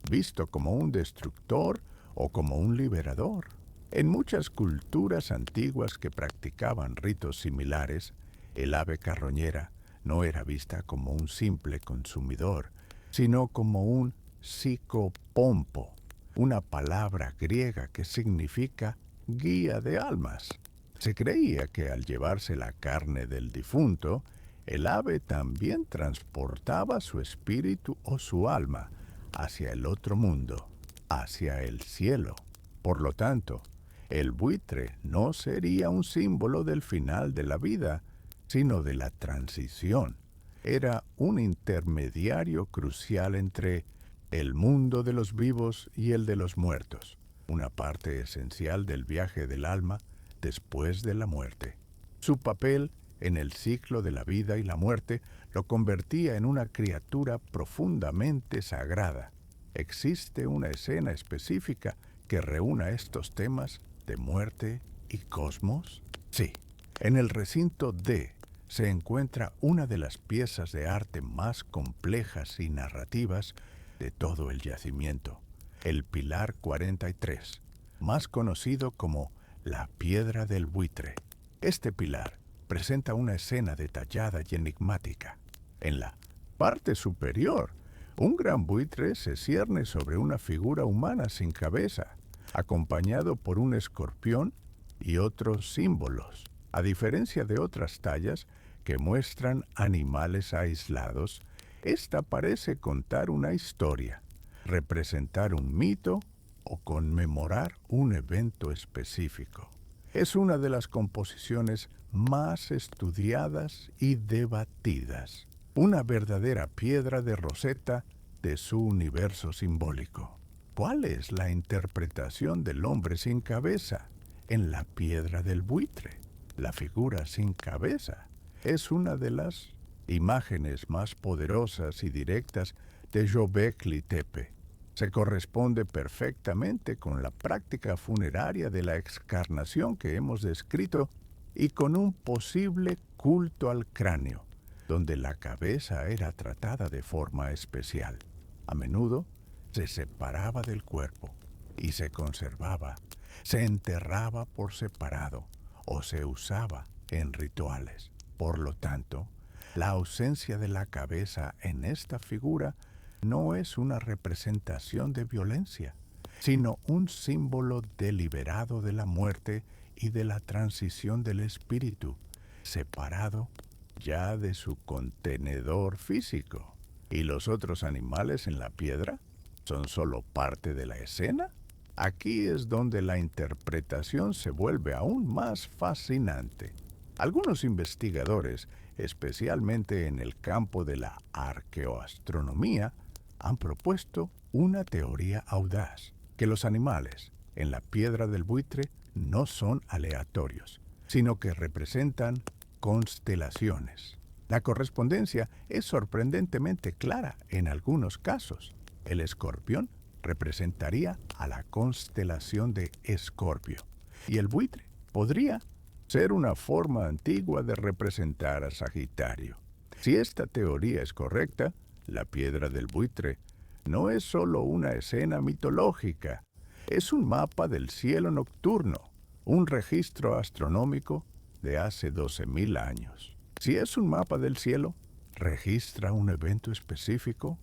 S1: visto como un destructor o como un liberador. En muchas culturas antiguas que practicaban ritos similares, el ave carroñera no era vista como un simple consumidor, sino como un psicopompo, una palabra griega que significa guía de almas. Se creía que al llevarse la carne del difunto, el ave también transportaba su espíritu o su alma hacia el otro mundo, hacia el cielo. Por lo tanto, el buitre no sería un símbolo del final de la vida, sino de la transición. Era un intermediario crucial entre el mundo de los vivos y el de los muertos, una parte esencial del viaje del alma después de la muerte. Su papel en el ciclo de la vida y la muerte lo convertía en una criatura profundamente sagrada. ¿Existe una escena específica que reúna estos temas de muerte y cosmos? Sí. En el recinto D se encuentra una de las piezas de arte más complejas y narrativas de todo el yacimiento, el Pilar 43, más conocido como la Piedra del Buitre. Este pilar presenta una escena detallada y enigmática. En la parte superior, un gran buitre se cierne sobre una figura humana sin cabeza, acompañado por un escorpión y otros símbolos. A diferencia de otras tallas que muestran animales aislados, esta parece contar una historia, representar un mito o conmemorar un evento específico. Es una de las composiciones más estudiadas y debatidas, una verdadera piedra de Rosetta de su universo simbólico. ¿Cuál es la interpretación del hombre sin cabeza en la piedra del buitre? La figura sin cabeza es una de las imágenes más poderosas y directas de Göbekli Tepe. Se corresponde perfectamente con la práctica funeraria de la excarnación que hemos descrito y con un posible culto al cráneo, donde la cabeza era tratada de forma especial. A menudo se separaba del cuerpo y se conservaba, se enterraba por separado o se usaba en rituales. Por lo tanto, la ausencia de la cabeza en esta figura no es una representación de violencia, sino un símbolo deliberado de la muerte y de la transición del espíritu, separado ya de su contenedor físico. ¿Y los otros animales en la piedra son solo parte de la escena? Aquí es donde la interpretación se vuelve aún más fascinante. Algunos investigadores, especialmente en el campo de la arqueoastronomía, han propuesto una teoría audaz, que los animales en la piedra del buitre no son aleatorios, sino que representan constelaciones. La correspondencia es sorprendentemente clara en algunos casos. El escorpión representaría a la constelación de Escorpio, y el buitre podría ser una forma antigua de representar a Sagitario. Si esta teoría es correcta, la piedra del buitre no es solo una escena mitológica, es un mapa del cielo nocturno, un registro astronómico de hace 12.000 años. Si es un mapa del cielo, ¿registra un evento específico?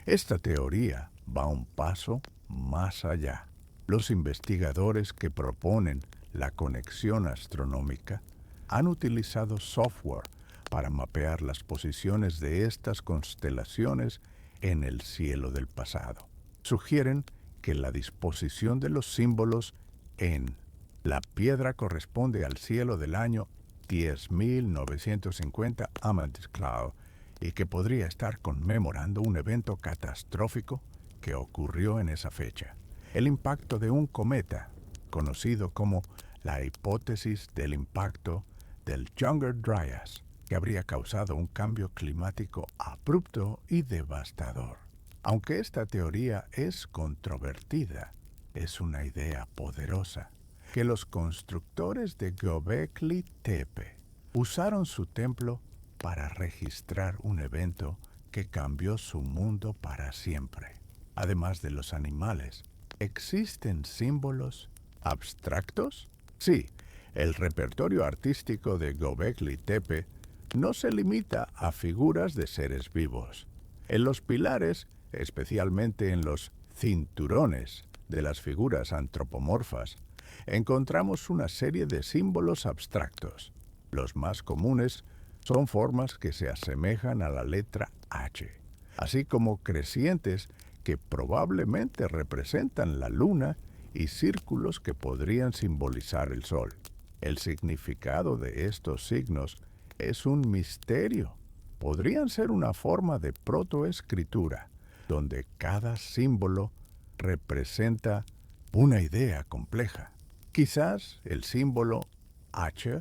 S1: Esta teoría va un paso más allá. Los investigadores que proponen la conexión astronómica han utilizado software para mapear las posiciones de estas constelaciones en el cielo del pasado. Sugieren que la disposición de los símbolos en la piedra corresponde al cielo del año 10.950 Amethyst Cloud y que podría estar conmemorando un evento catastrófico que ocurrió en esa fecha. El impacto de un cometa, conocido como la hipótesis del impacto del Younger Dryas, que habría causado un cambio climático abrupto y devastador. Aunque esta teoría es controvertida, es una idea poderosa que los constructores de Göbekli Tepe usaron su templo para registrar un evento que cambió su mundo para siempre. Además de los animales, ¿existen símbolos abstractos? Sí, el repertorio artístico de Göbekli Tepe no se limita a figuras de seres vivos. En los pilares, especialmente en los cinturones de las figuras antropomorfas, encontramos una serie de símbolos abstractos. Los más comunes son formas que se asemejan a la letra H, así como crecientes que probablemente representan la luna y círculos que podrían simbolizar el sol. El significado de estos signos es un misterio. Podrían ser una forma de protoescritura, donde cada símbolo representa una idea compleja. Quizás el símbolo H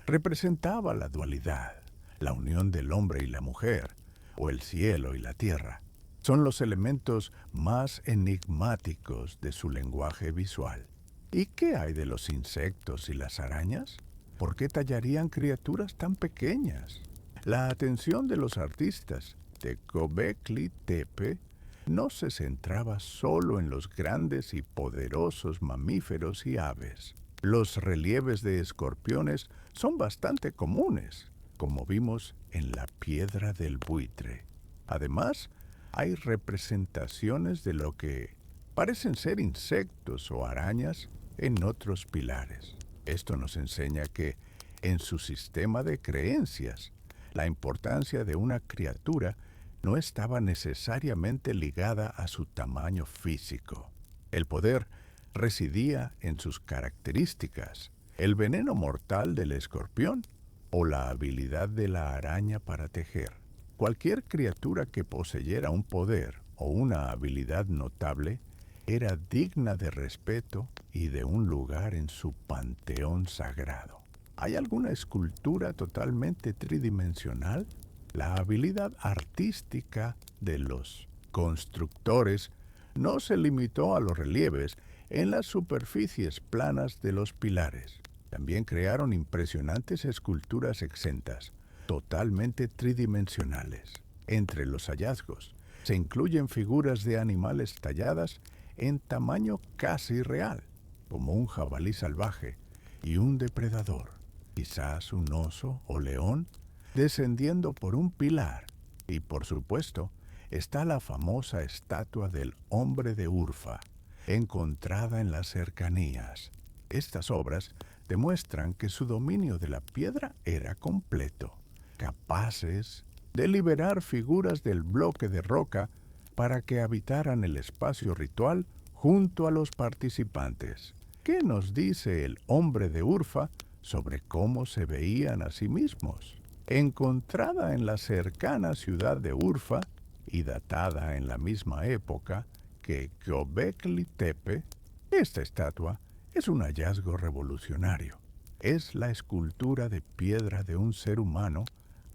S1: representaba la dualidad, la unión del hombre y la mujer, o el cielo y la tierra. Son los elementos más enigmáticos de su lenguaje visual. ¿Y qué hay de los insectos y las arañas? ¿Por qué tallarían criaturas tan pequeñas? La atención de los artistas de Göbekli Tepe no se centraba solo en los grandes y poderosos mamíferos y aves. Los relieves de escorpiones son bastante comunes, como vimos en la piedra del buitre. Además, hay representaciones de lo que parecen ser insectos o arañas en otros pilares. Esto nos enseña que, en su sistema de creencias, la importancia de una criatura no estaba necesariamente ligada a su tamaño físico. El poder residía en sus características, el veneno mortal del escorpión o la habilidad de la araña para tejer. Cualquier criatura que poseyera un poder o una habilidad notable era digna de respeto y de un lugar en su panteón sagrado. ¿Hay alguna escultura totalmente tridimensional? La habilidad artística de los constructores no se limitó a los relieves en las superficies planas de los pilares. También crearon impresionantes esculturas exentas, totalmente tridimensionales. Entre los hallazgos se incluyen figuras de animales talladas en tamaño casi real, como un jabalí salvaje y un depredador, quizás un oso o león, descendiendo por un pilar. Y por supuesto, está la famosa estatua del hombre de Urfa, encontrada en las cercanías. Estas obras demuestran que su dominio de la piedra era completo, capaces de liberar figuras del bloque de roca para que habitaran el espacio ritual junto a los participantes. ¿Qué nos dice el hombre de Urfa sobre cómo se veían a sí mismos? Encontrada en la cercana ciudad de Urfa y datada en la misma época que Göbekli Tepe, esta estatua es un hallazgo revolucionario. Es la escultura de piedra de un ser humano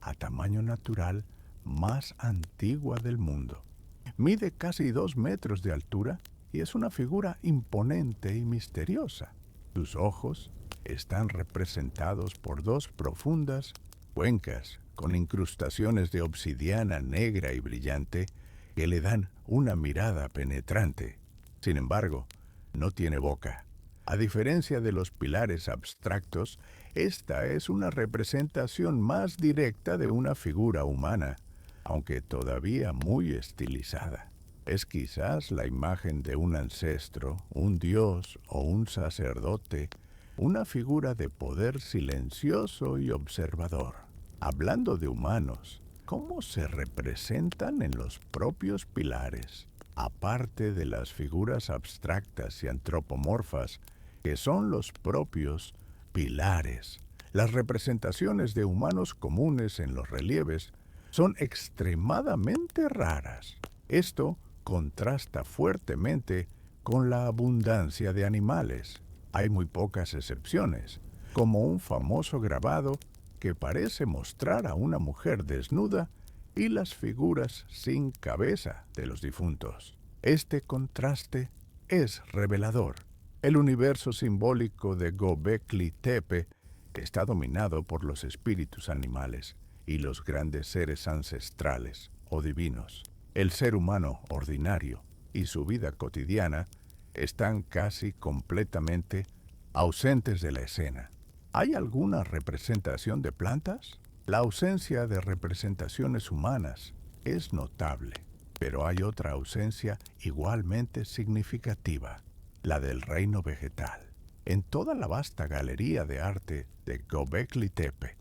S1: a tamaño natural más antigua del mundo. Mide casi 2 metros de altura y es una figura imponente y misteriosa. Sus ojos están representados por 2 profundas cuencas con incrustaciones de obsidiana negra y brillante que le dan una mirada penetrante. Sin embargo, no tiene boca. A diferencia de los pilares abstractos, esta es una representación más directa de una figura humana, aunque todavía muy estilizada. Es quizás la imagen de un ancestro, un dios o un sacerdote, una figura de poder silencioso y observador. Hablando de humanos, ¿cómo se representan en los propios pilares? Aparte de las figuras abstractas y antropomorfas, que son los propios pilares, las representaciones de humanos comunes en los relieves son extremadamente raras. Esto contrasta fuertemente con la abundancia de animales. Hay muy pocas excepciones, como un famoso grabado que parece mostrar a una mujer desnuda y las figuras sin cabeza de los difuntos. Este contraste es revelador. El universo simbólico de Göbekli Tepe está dominado por los espíritus animales y los grandes seres ancestrales o divinos. El ser humano ordinario y su vida cotidiana están casi completamente ausentes de la escena. ¿Hay alguna representación de plantas? La ausencia de representaciones humanas es notable, pero hay otra ausencia igualmente significativa, la del reino vegetal. En toda la vasta galería de arte de Göbekli Tepe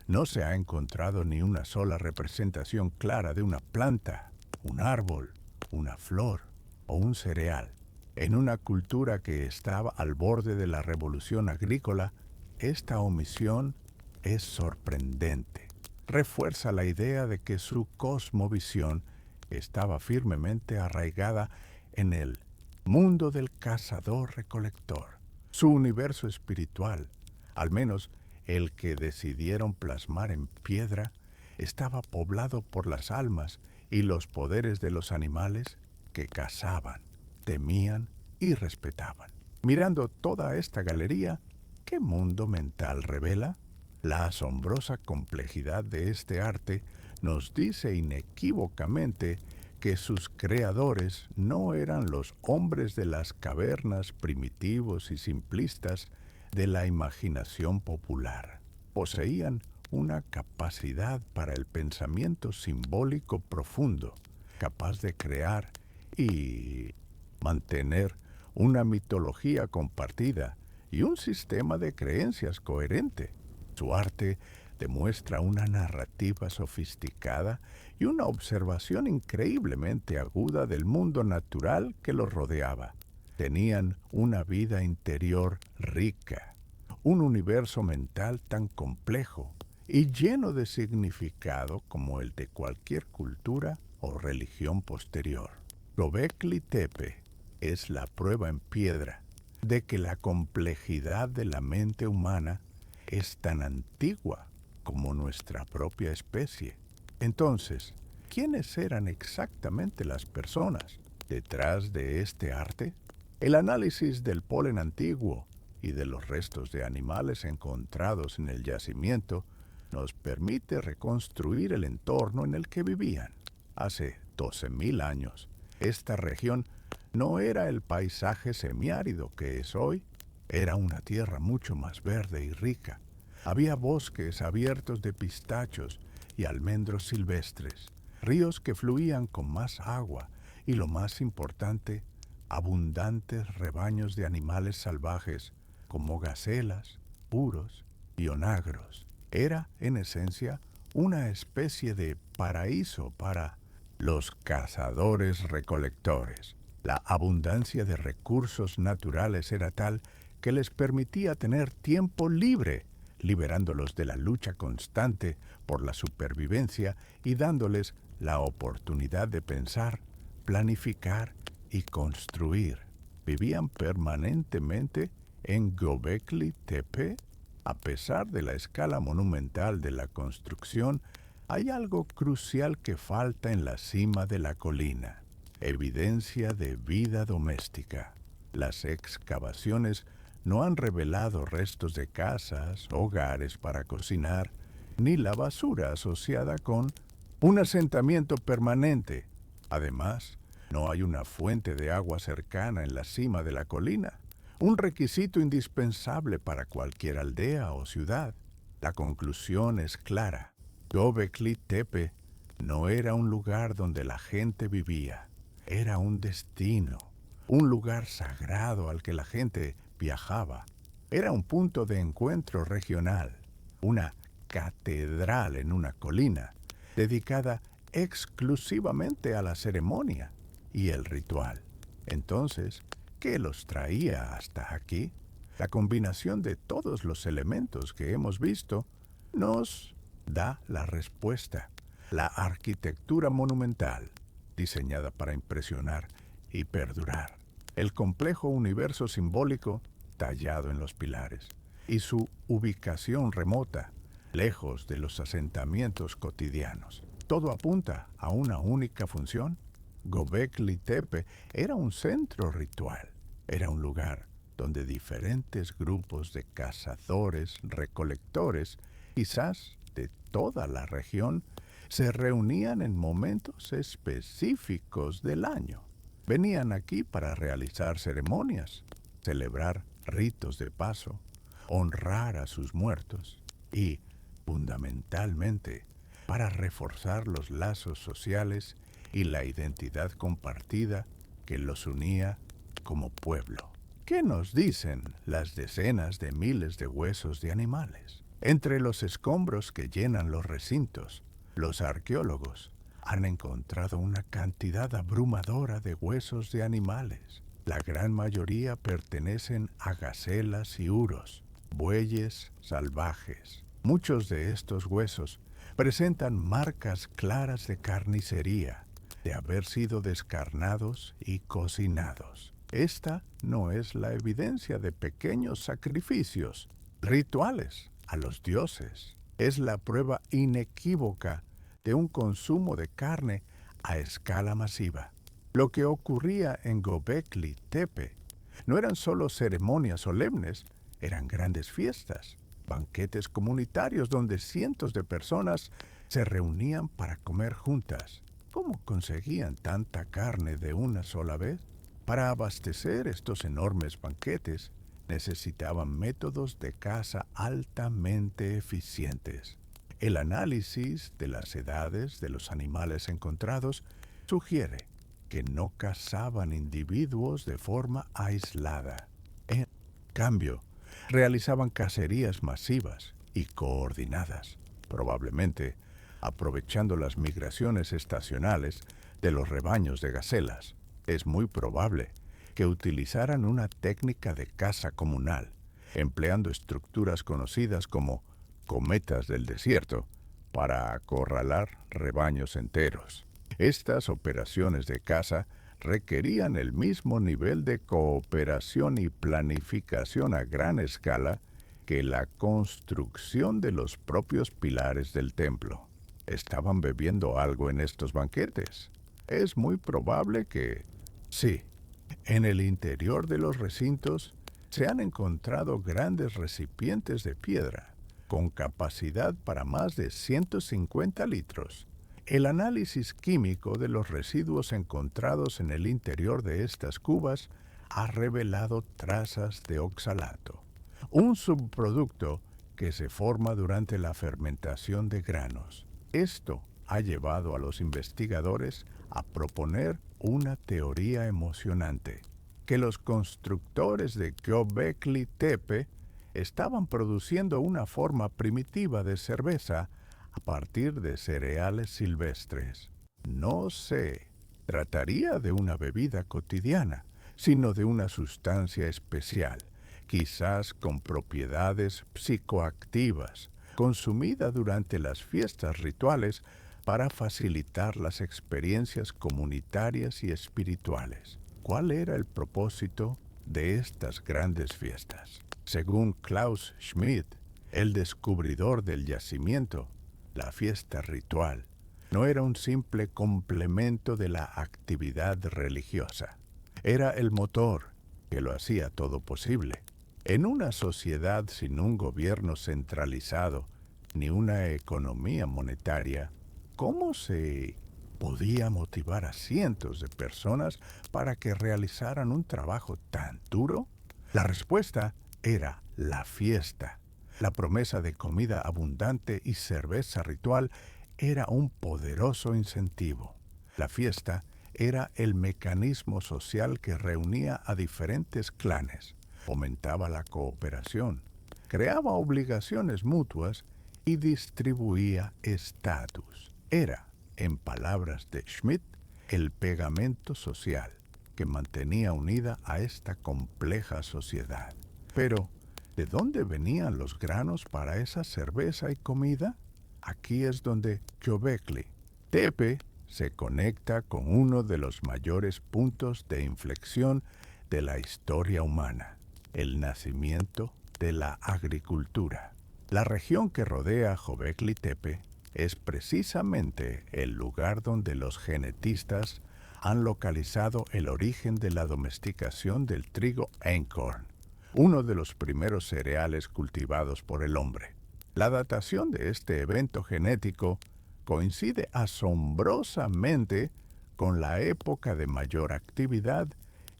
S1: no se ha encontrado ni una sola representación clara de una planta, un árbol, una flor o un cereal. En una cultura que estaba al borde de la revolución agrícola, esta omisión es sorprendente. Refuerza la idea de que su cosmovisión estaba firmemente arraigada en el mundo del cazador-recolector. Su universo espiritual, al menos el que decidieron plasmar en piedra, estaba poblado por las almas y los poderes de los animales que cazaban, temían y respetaban. Mirando toda esta galería, ¿qué mundo mental revela? La asombrosa complejidad de este arte nos dice inequívocamente que sus creadores no eran los hombres de las cavernas primitivos y simplistas de la imaginación popular. Poseían una capacidad para el pensamiento simbólico profundo, capaz de crear y mantener una mitología compartida y un sistema de creencias coherente. Su arte demuestra una narrativa sofisticada y una observación increíblemente aguda del mundo natural que los rodeaba. Tenían una vida interior rica, un universo mental tan complejo y lleno de significado como el de cualquier cultura o religión posterior. Göbekli Tepe es la prueba en piedra de que la complejidad de la mente humana es tan antigua como nuestra propia especie. Entonces, ¿quiénes eran exactamente las personas detrás de este arte? El análisis del polen antiguo y de los restos de animales encontrados en el yacimiento nos permite reconstruir el entorno en el que vivían. Hace 12.000 años, esta región no era el paisaje semiárido que es hoy, era una tierra mucho más verde y rica. Había bosques abiertos de pistachos y almendros silvestres, ríos que fluían con más agua y, lo más importante, abundantes rebaños de animales salvajes como gacelas, puros y onagros. Era, en esencia, una especie de paraíso para los cazadores-recolectores. La abundancia de recursos naturales era tal que les permitía tener tiempo libre, liberándolos de la lucha constante por la supervivencia y dándoles la oportunidad de pensar, planificar y construir. Vivían permanentemente en Göbekli Tepe. A pesar de la escala monumental de la construcción, hay algo crucial que falta en la cima de la colina: evidencia de vida doméstica. Las excavaciones no han revelado restos de casas, hogares para cocinar, ni la basura asociada con un asentamiento permanente. Además, no hay una fuente de agua cercana en la cima de la colina, un requisito indispensable para cualquier aldea o ciudad. La conclusión es clara: Göbekli Tepe no era un lugar donde la gente vivía, Era un destino, un lugar sagrado al que la gente viajaba. Era un punto de encuentro regional, una catedral en una colina, dedicada exclusivamente a la ceremonia y el ritual. Entonces, ¿qué los traía hasta aquí? La combinación de todos los elementos que hemos visto nos da la respuesta. La arquitectura monumental, diseñada para impresionar y perdurar. El complejo universo simbólico tallado en los pilares. Y su ubicación remota, lejos de los asentamientos cotidianos. Todo apunta a una única función. Göbekli Tepe era un centro ritual. Era un lugar donde diferentes grupos de cazadores, recolectores, quizás de toda la región, se reunían en momentos específicos del año. Venían aquí para realizar ceremonias, celebrar ritos de paso, honrar a sus muertos y, fundamentalmente, para reforzar los lazos sociales y la identidad compartida que los unía como pueblo. ¿Qué nos dicen las decenas de miles de huesos de animales? Entre los escombros que llenan los recintos, los arqueólogos han encontrado una cantidad abrumadora de huesos de animales. La gran mayoría pertenecen a gacelas y uros, bueyes salvajes. Muchos de estos huesos presentan marcas claras de carnicería, de haber sido descarnados y cocinados. Esta no es la evidencia de pequeños sacrificios, rituales a los dioses. Es la prueba inequívoca de un consumo de carne a escala masiva. Lo que ocurría en Göbekli Tepe no eran solo ceremonias solemnes, eran grandes fiestas, banquetes comunitarios donde cientos de personas se reunían para comer juntas. ¿Cómo conseguían tanta carne de una sola vez? Para abastecer estos enormes banquetes, necesitaban métodos de caza altamente eficientes. El análisis de las edades de los animales encontrados sugiere que no cazaban individuos de forma aislada. En cambio, realizaban cacerías masivas y coordinadas, probablemente aprovechando las migraciones estacionales de los rebaños de gacelas. Es muy probable que utilizaran una técnica de caza comunal, empleando estructuras conocidas como cometas del desierto para acorralar rebaños enteros. Estas operaciones de caza requerían el mismo nivel de cooperación y planificación a gran escala que la construcción de los propios pilares del templo. ¿Estaban bebiendo algo en estos banquetes? Es muy probable que sí. En el interior de los recintos se han encontrado grandes recipientes de piedra con capacidad para más de 150 litros. El análisis químico de los residuos encontrados en el interior de estas cubas ha revelado trazas de oxalato, un subproducto que se forma durante la fermentación de granos. Esto ha llevado a los investigadores a proponer una teoría emocionante, que los constructores de Göbekli Tepe estaban produciendo una forma primitiva de cerveza a partir de cereales silvestres. No se trataría de una bebida cotidiana, sino de una sustancia especial, quizás con propiedades psicoactivas, consumida durante las fiestas rituales para facilitar las experiencias comunitarias y espirituales. ¿Cuál era el propósito de estas grandes fiestas? Según Klaus Schmidt, el descubridor del yacimiento, la fiesta ritual no era un simple complemento de la actividad religiosa. Era el motor que lo hacía todo posible. En una sociedad sin un gobierno centralizado ni una economía monetaria, ¿cómo se podía motivar a cientos de personas para que realizaran un trabajo tan duro? La respuesta era la fiesta. La promesa de comida abundante y cerveza ritual era un poderoso incentivo. La fiesta era el mecanismo social que reunía a diferentes clanes, fomentaba la cooperación, creaba obligaciones mutuas y distribuía estatus. Era, en palabras de Schmidt, el pegamento social que mantenía unida a esta compleja sociedad. Pero, ¿de dónde venían los granos para esa cerveza y comida? Aquí es donde Göbekli Tepe se conecta con uno de los mayores puntos de inflexión de la historia humana, el nacimiento de la agricultura. La región que rodea Göbekli Tepe es precisamente el lugar donde los genetistas han localizado el origen de la domesticación del trigo einkorn, uno de los primeros cereales cultivados por el hombre. La datación de este evento genético coincide asombrosamente con la época de mayor actividad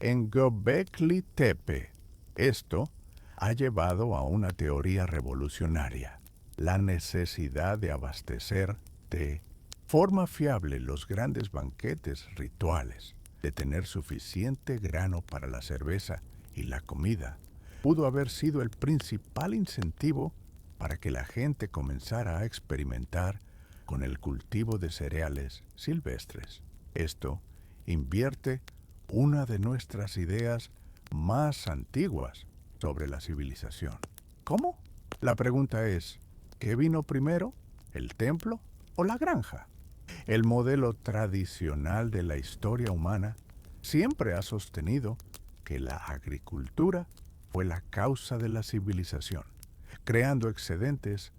S1: en Göbekli Tepe. Esto ha llevado a una teoría revolucionaria: la necesidad de abastecer de forma fiable los grandes banquetes rituales, de tener suficiente grano para la cerveza y la comida, pudo haber sido el principal incentivo para que la gente comenzara a experimentar con el cultivo de cereales silvestres. Esto invierte una de nuestras ideas más antiguas sobre la civilización. ¿Cómo? La pregunta es, ¿qué vino primero, el templo o la granja? El modelo tradicional de la historia humana siempre ha sostenido que la agricultura fue la causa de la civilización, creando excedentes,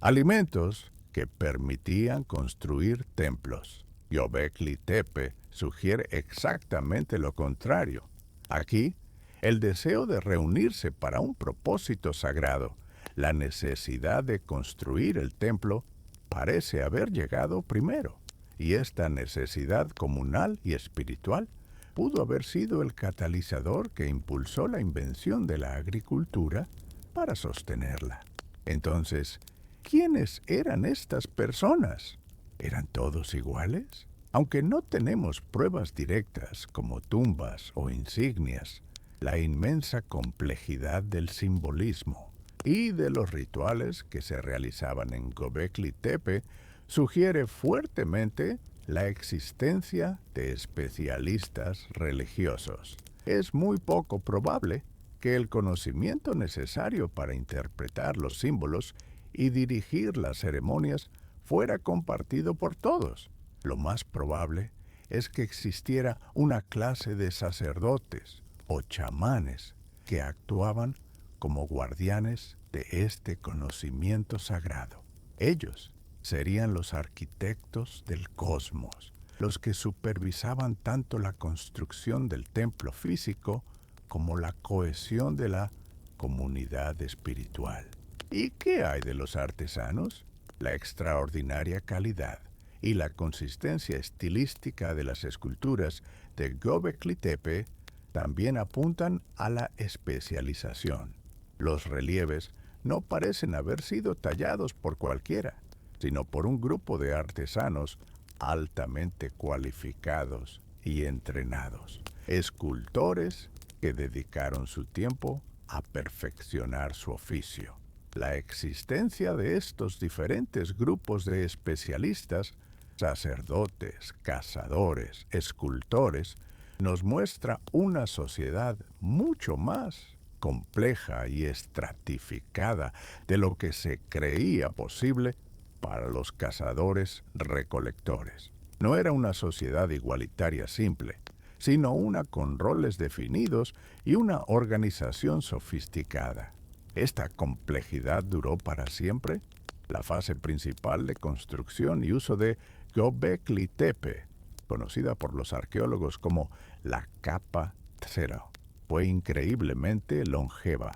S1: alimentos que permitían construir templos. Göbekli Tepe sugiere exactamente lo contrario. Aquí, el deseo de reunirse para un propósito sagrado, la necesidad de construir el templo, parece haber llegado primero, y esta necesidad comunal y espiritual pudo haber sido el catalizador que impulsó la invención de la agricultura para sostenerla. Entonces, ¿quiénes eran estas personas? ¿Eran todos iguales? Aunque no tenemos pruebas directas como tumbas o insignias, la inmensa complejidad del simbolismo y de los rituales que se realizaban en Göbekli Tepe sugiere fuertemente la existencia de especialistas religiosos. Es muy poco probable que el conocimiento necesario para interpretar los símbolos y dirigir las ceremonias fuera compartido por todos. Lo más probable es que existiera una clase de sacerdotes o chamanes que actuaban como guardianes de este conocimiento sagrado. Ellos serían los arquitectos del cosmos, los que supervisaban tanto la construcción del templo físico como la cohesión de la comunidad espiritual. ¿Y qué hay de los artesanos? La extraordinaria calidad y la consistencia estilística de las esculturas de Göbekli Tepe también apuntan a la especialización. Los relieves no parecen haber sido tallados por cualquiera, sino por un grupo de artesanos altamente cualificados y entrenados, escultores que dedicaron su tiempo a perfeccionar su oficio. La existencia de estos diferentes grupos de especialistas, sacerdotes, cazadores, escultores, nos muestra una sociedad mucho más compleja y estratificada de lo que se creía posible para los cazadores-recolectores. No era una sociedad igualitaria simple, sino una con roles definidos y una organización sofisticada. ¿Esta complejidad duró para siempre? La fase principal de construcción y uso de Göbekli Tepe, conocida por los arqueólogos como la capa cero, fue increíblemente longeva.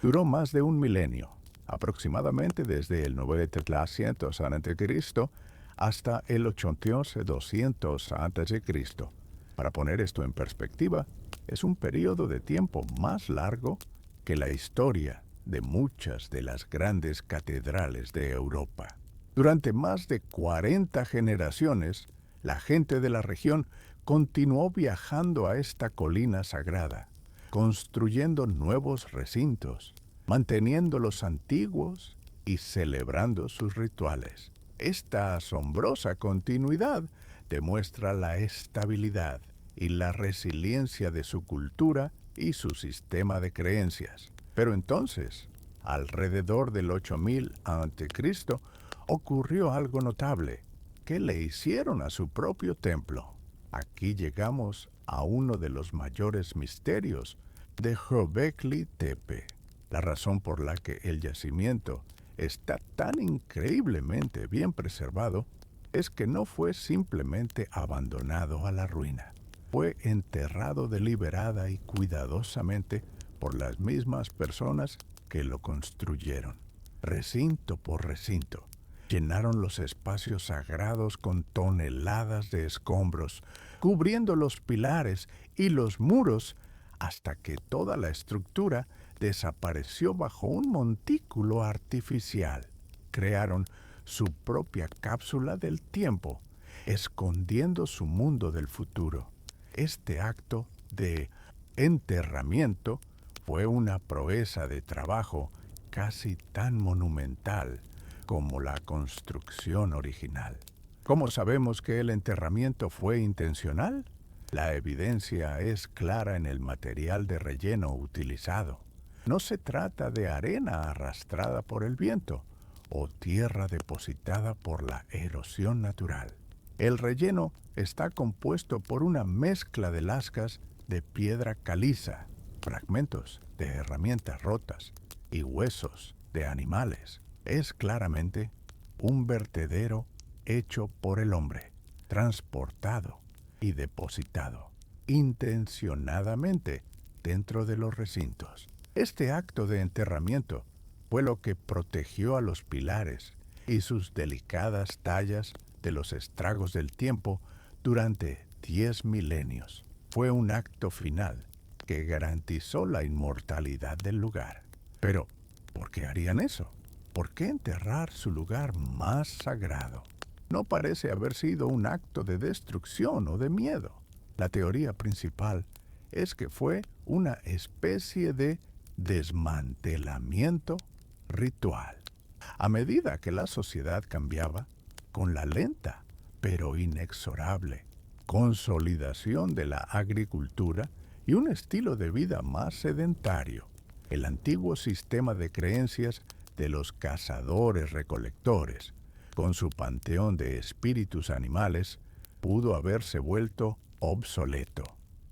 S1: Duró más de un milenio, aproximadamente desde el 900 a.C. hasta el 800-200 a.C. Para poner esto en perspectiva, es un periodo de tiempo más largo que la historia de muchas de las grandes catedrales de Europa. Durante más de 40 generaciones, la gente de la región continuó viajando a esta colina sagrada, construyendo nuevos recintos, manteniendo los antiguos y celebrando sus rituales. Esta asombrosa continuidad demuestra la estabilidad y la resiliencia de su cultura y su sistema de creencias. Pero entonces, alrededor del 8000 a.C., ocurrió algo notable que le hicieron a su propio templo. Aquí llegamos a uno de los mayores misterios de Göbekli Tepe, la razón por la que el yacimiento está tan increíblemente bien preservado es que no fue simplemente abandonado a la ruina. Fue enterrado deliberada y cuidadosamente por las mismas personas que lo construyeron. Recinto por recinto, llenaron los espacios sagrados con toneladas de escombros, cubriendo los pilares y los muros hasta que toda la estructura desapareció bajo un montículo artificial. Crearon su propia cápsula del tiempo, escondiendo su mundo del futuro. Este acto de enterramiento fue una proeza de trabajo casi tan monumental como la construcción original. ¿Cómo sabemos que el enterramiento fue intencional? La evidencia es clara en el material de relleno utilizado. No se trata de arena arrastrada por el viento o tierra depositada por la erosión natural. El relleno está compuesto por una mezcla de lascas de piedra caliza, fragmentos de herramientas rotas y huesos de animales. Es claramente un vertedero hecho por el hombre, transportado y depositado intencionadamente dentro de los recintos. Este acto de enterramiento fue lo que protegió a los pilares y sus delicadas tallas de los estragos del tiempo durante 10 milenios. Fue un acto final que garantizó la inmortalidad del lugar. Pero, ¿por qué harían eso? ¿Por qué enterrar su lugar más sagrado? No parece haber sido un acto de destrucción o de miedo. La teoría principal es que fue una especie de desmantelamiento ritual. A medida que la sociedad cambiaba, con la lenta pero inexorable consolidación de la agricultura y un estilo de vida más sedentario, el antiguo sistema de creencias de los cazadores-recolectores, con su panteón de espíritus animales, pudo haberse vuelto obsoleto.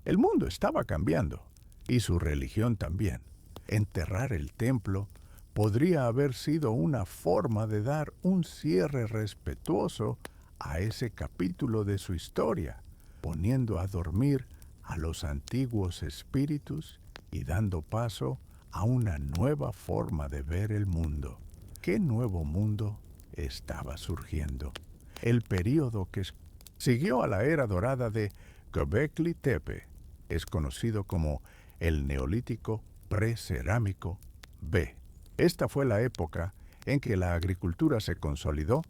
S1: El mundo estaba cambiando, y su religión también. Enterrar el templo podría haber sido una forma de dar un cierre respetuoso a ese capítulo de su historia, poniendo a dormir a los antiguos espíritus y dando paso a una nueva forma de ver el mundo. ¿Qué nuevo mundo estaba surgiendo? El período que siguió a la era dorada de Göbekli Tepe es conocido como el Neolítico Precerámico B. Esta fue la época en que la agricultura se consolidó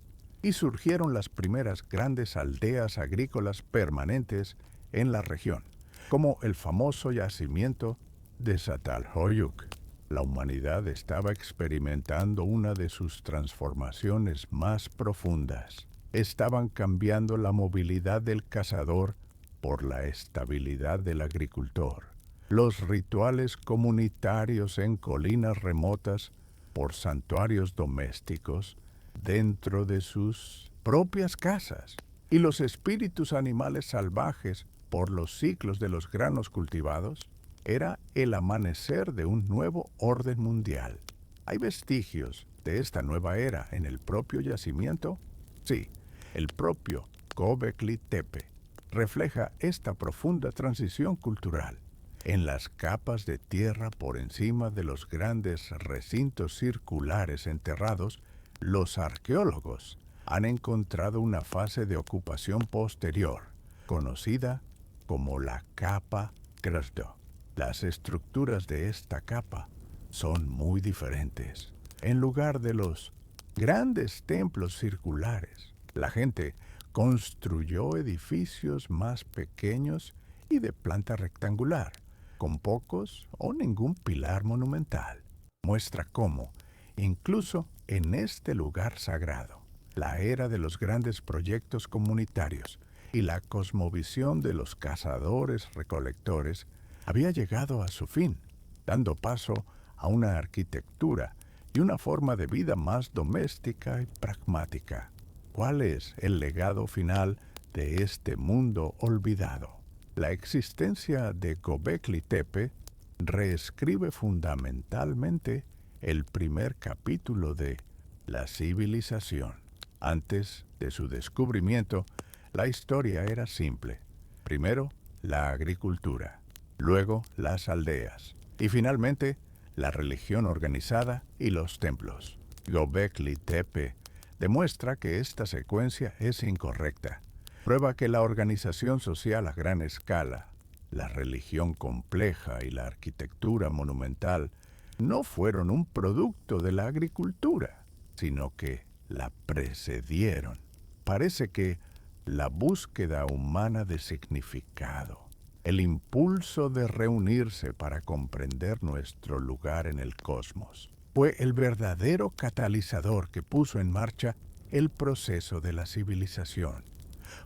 S1: y surgieron las primeras grandes aldeas agrícolas permanentes en la región, como el famoso yacimiento de Çatalhöyük. La humanidad estaba experimentando una de sus transformaciones más profundas. Estaban cambiando la movilidad del cazador por la estabilidad del agricultor, los rituales comunitarios en colinas remotas por santuarios domésticos dentro de sus propias casas, y los espíritus animales salvajes por los ciclos de los granos cultivados. Era el amanecer de un nuevo orden mundial. ¿Hay vestigios de esta nueva era en el propio yacimiento? Sí, el propio Göbekli Tepe refleja esta profunda transición cultural. En las capas de tierra por encima de los grandes recintos circulares enterrados, los arqueólogos han encontrado una fase de ocupación posterior, conocida como la capa Krasdo. Las estructuras de esta capa son muy diferentes. En lugar de los grandes templos circulares, la gente Construyó edificios más pequeños y de planta rectangular, con pocos o ningún pilar monumental. Muestra cómo, incluso en este lugar sagrado, la era de los grandes proyectos comunitarios y la cosmovisión de los cazadores-recolectores había llegado a su fin, dando paso a una arquitectura y una forma de vida más doméstica y pragmática. ¿Cuál es el legado final de este mundo olvidado? La existencia de Göbekli Tepe reescribe fundamentalmente el primer capítulo de La civilización. Antes de su descubrimiento, la historia era simple. Primero, la agricultura, luego las aldeas y finalmente la religión organizada y los templos. Göbekli Tepe demuestra que esta secuencia es incorrecta. Prueba que la organización social a gran escala, la religión compleja y la arquitectura monumental no fueron un producto de la agricultura, sino que la precedieron. Parece que la búsqueda humana de significado, el impulso de reunirse para comprender nuestro lugar en el cosmos, fue el verdadero catalizador que puso en marcha el proceso de la civilización.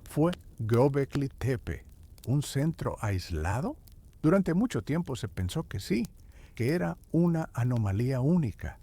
S1: ¿Fue Göbekli Tepe un centro aislado? Durante mucho tiempo se pensó que sí, que era una anomalía única,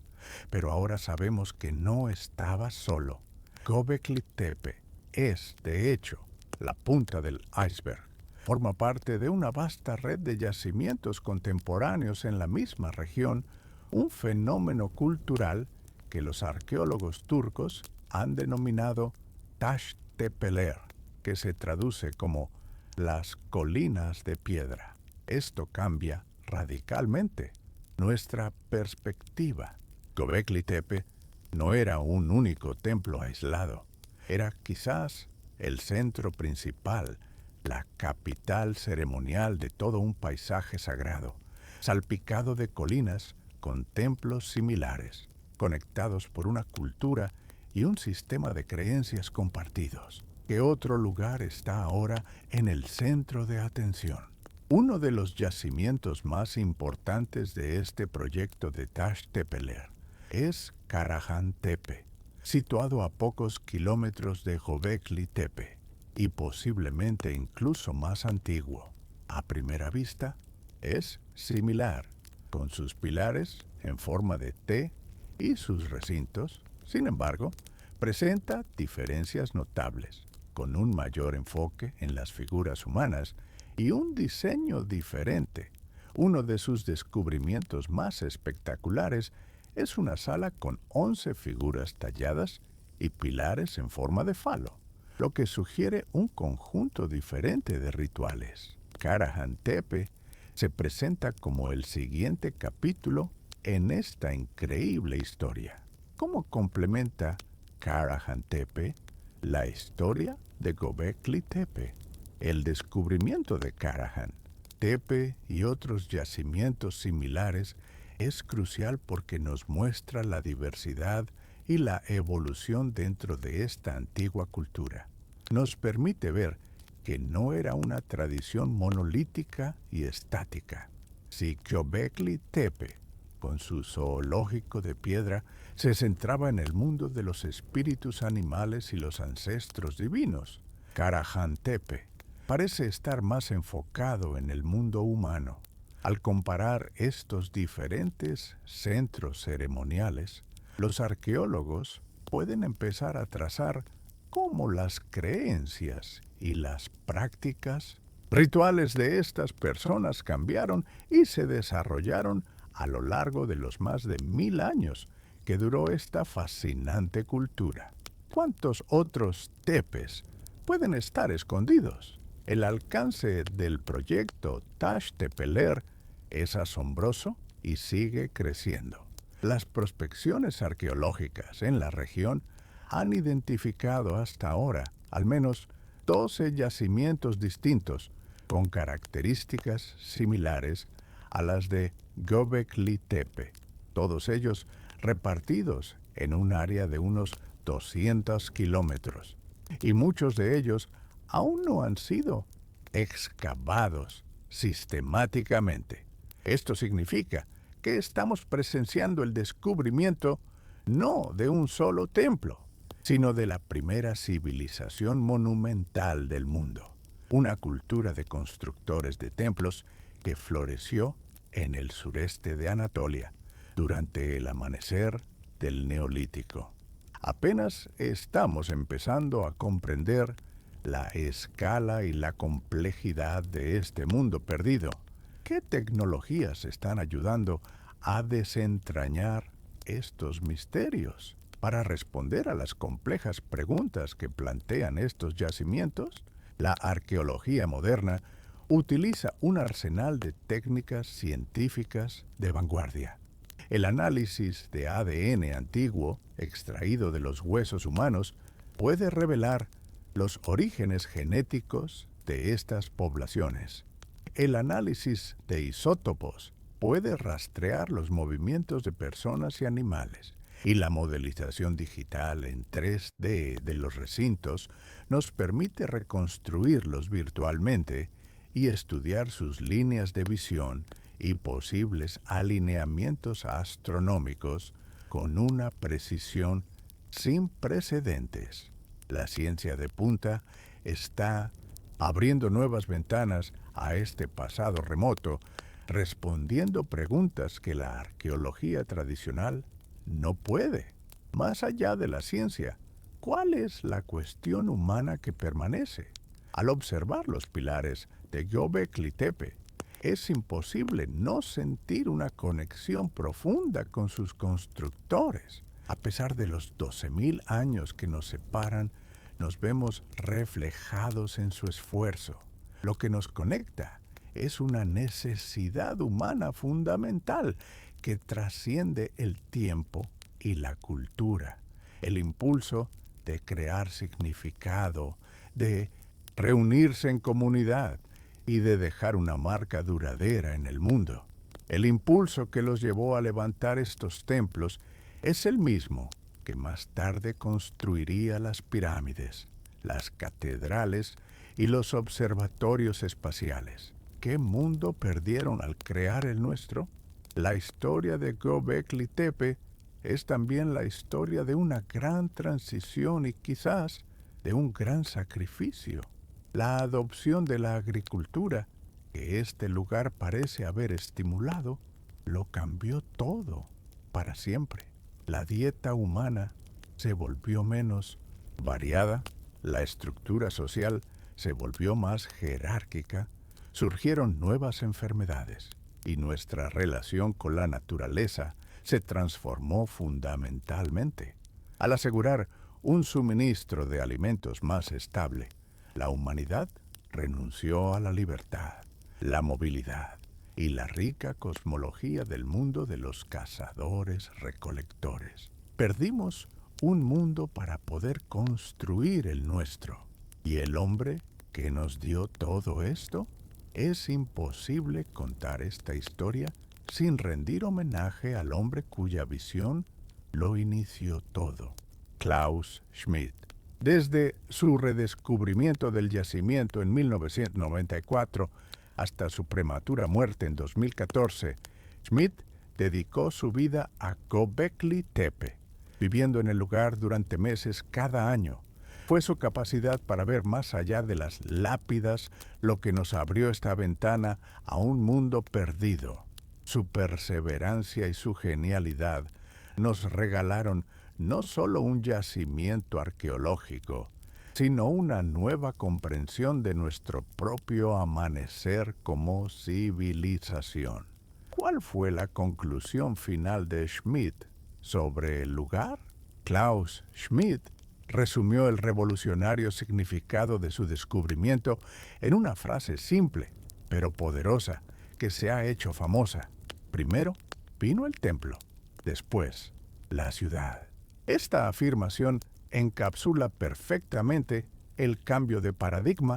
S1: pero ahora sabemos que no estaba solo. Göbekli Tepe es, de hecho, la punta del iceberg. Forma parte de una vasta red de yacimientos contemporáneos en la misma región, un fenómeno cultural que los arqueólogos turcos han denominado Taş Tepeler, que se traduce como las colinas de piedra. Esto cambia radicalmente nuestra perspectiva. Göbekli Tepe no era un único templo aislado. Era quizás el centro principal, la capital ceremonial de todo un paisaje sagrado, salpicado de colinas con templos similares, conectados por una cultura y un sistema de creencias compartidos. ¿Qué otro lugar está ahora en el centro de atención? Uno de los yacimientos más importantes de este proyecto de Taş Tepeler es Karahan Tepe, situado a pocos kilómetros de Göbekli Tepe y posiblemente incluso más antiguo. A primera vista, es similar, con sus pilares en forma de T y sus recintos. Sin embargo, presenta diferencias notables, con un mayor enfoque en las figuras humanas y un diseño diferente. Uno de sus descubrimientos más espectaculares es una sala con 11 figuras talladas y pilares en forma de falo, lo que sugiere un conjunto diferente de rituales. Karahan Tepe se presenta como el siguiente capítulo en esta increíble historia. ¿Cómo complementa Karahan Tepe la historia de Göbekli Tepe? El descubrimiento de Karahan Tepe y otros yacimientos similares es crucial porque nos muestra la diversidad y la evolución dentro de esta antigua cultura. Nos permite ver que no era una tradición monolítica y estática. Si Göbekli Tepe, con su zoológico de piedra, se centraba en el mundo de los espíritus animales y los ancestros divinos, Karahan Tepe parece estar más enfocado en el mundo humano. Al comparar estos diferentes centros ceremoniales, los arqueólogos pueden empezar a trazar cómo las creencias y las prácticas rituales de estas personas cambiaron y se desarrollaron a lo largo de los más de 1000 años que duró esta fascinante cultura. ¿Cuántos otros tepes pueden estar escondidos? El alcance del proyecto Taş Tepeler es asombroso y sigue creciendo. Las prospecciones arqueológicas en la región han identificado hasta ahora al menos 12 yacimientos distintos con características similares a las de Göbekli Tepe, todos ellos repartidos en un área de unos 200 kilómetros. y muchos de ellos aún no han sido excavados sistemáticamente. Esto significa que estamos presenciando el descubrimiento no de un solo templo, sino de la primera civilización monumental del mundo, una cultura de constructores de templos que floreció en el sureste de Anatolia durante el amanecer del Neolítico. Apenas estamos empezando a comprender la escala y la complejidad de este mundo perdido. ¿Qué tecnologías están ayudando a desentrañar estos misterios? Para responder a las complejas preguntas que plantean estos yacimientos, la arqueología moderna utiliza un arsenal de técnicas científicas de vanguardia. El análisis de ADN antiguo, extraído de los huesos humanos, puede revelar los orígenes genéticos de estas poblaciones. El análisis de isótopos puede rastrear los movimientos de personas y animales. Y la modelización digital en 3D de los recintos nos permite reconstruirlos virtualmente y estudiar sus líneas de visión y posibles alineamientos astronómicos con una precisión sin precedentes. La ciencia de punta está abriendo nuevas ventanas a este pasado remoto, respondiendo preguntas que la arqueología tradicional no puede. Más allá de la ciencia, ¿cuál es la cuestión humana que permanece? Al observar los pilares de Göbekli Tepe, es imposible no sentir una conexión profunda con sus constructores. A pesar de los 12.000 años que nos separan, nos vemos reflejados en su esfuerzo. Lo que nos conecta es una necesidad humana fundamental que trasciende el tiempo y la cultura. El impulso de crear significado, de reunirse en comunidad y de dejar una marca duradera en el mundo. El impulso que los llevó a levantar estos templos es el mismo que más tarde construiría las pirámides, las catedrales y los observatorios espaciales. ¿Qué mundo perdieron al crear el nuestro? La historia de Göbekli Tepe es también la historia de una gran transición y quizás de un gran sacrificio. La adopción de la agricultura, que este lugar parece haber estimulado, lo cambió todo para siempre. La dieta humana se volvió menos variada, la estructura social se volvió más jerárquica, surgieron nuevas enfermedades y nuestra relación con la naturaleza se transformó fundamentalmente. Al asegurar un suministro de alimentos más estable, la humanidad renunció a la libertad, la movilidad y la rica cosmología del mundo de los cazadores-recolectores. Perdimos un mundo para poder construir el nuestro. ¿Y el hombre que nos dio todo esto? Es imposible contar esta historia sin rendir homenaje al hombre cuya visión lo inició todo, Klaus Schmidt. Desde su redescubrimiento del yacimiento en 1994 hasta su prematura muerte en 2014, Schmidt dedicó su vida a Göbekli Tepe, viviendo en el lugar durante meses cada año. Fue su capacidad para ver más allá de las lápidas lo que nos abrió esta ventana a un mundo perdido. Su perseverancia y su genialidad nos regalaron no solo un yacimiento arqueológico, sino una nueva comprensión de nuestro propio amanecer como civilización. ¿Cuál fue la conclusión final de Schmidt sobre el lugar? Klaus Schmidt resumió el revolucionario significado de su descubrimiento en una frase simple, pero poderosa, que se ha hecho famosa. Primero vino el templo, después la ciudad. Esta afirmación encapsula perfectamente el cambio de paradigma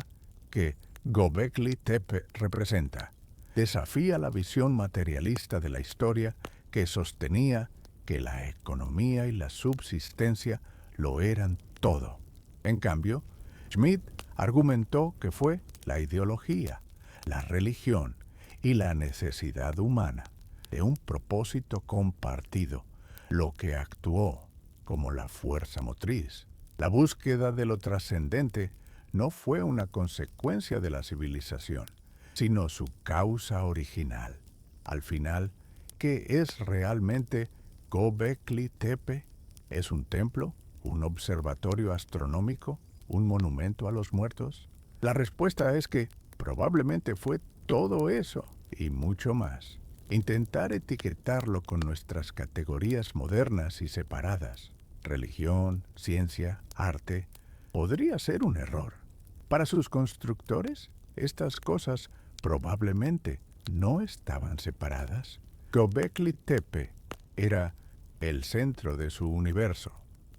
S1: que Göbekli Tepe representa. Desafía la visión materialista de la historia que sostenía que la economía y la subsistencia lo eran todo. En cambio, Schmidt argumentó que fue la ideología, la religión y la necesidad humana de un propósito compartido lo que actuó como la fuerza motriz. La búsqueda de lo trascendente no fue una consecuencia de la civilización, sino su causa original. Al final, ¿qué es realmente Göbekli Tepe? ¿Es un templo? ¿Un observatorio astronómico? ¿Un monumento a los muertos? La respuesta es que probablemente fue todo eso y mucho más. Intentar etiquetarlo con nuestras categorías modernas y separadas, religión, ciencia, arte, podría ser un error. Para sus constructores, estas cosas probablemente no estaban separadas. Göbekli Tepe era el centro de su universo,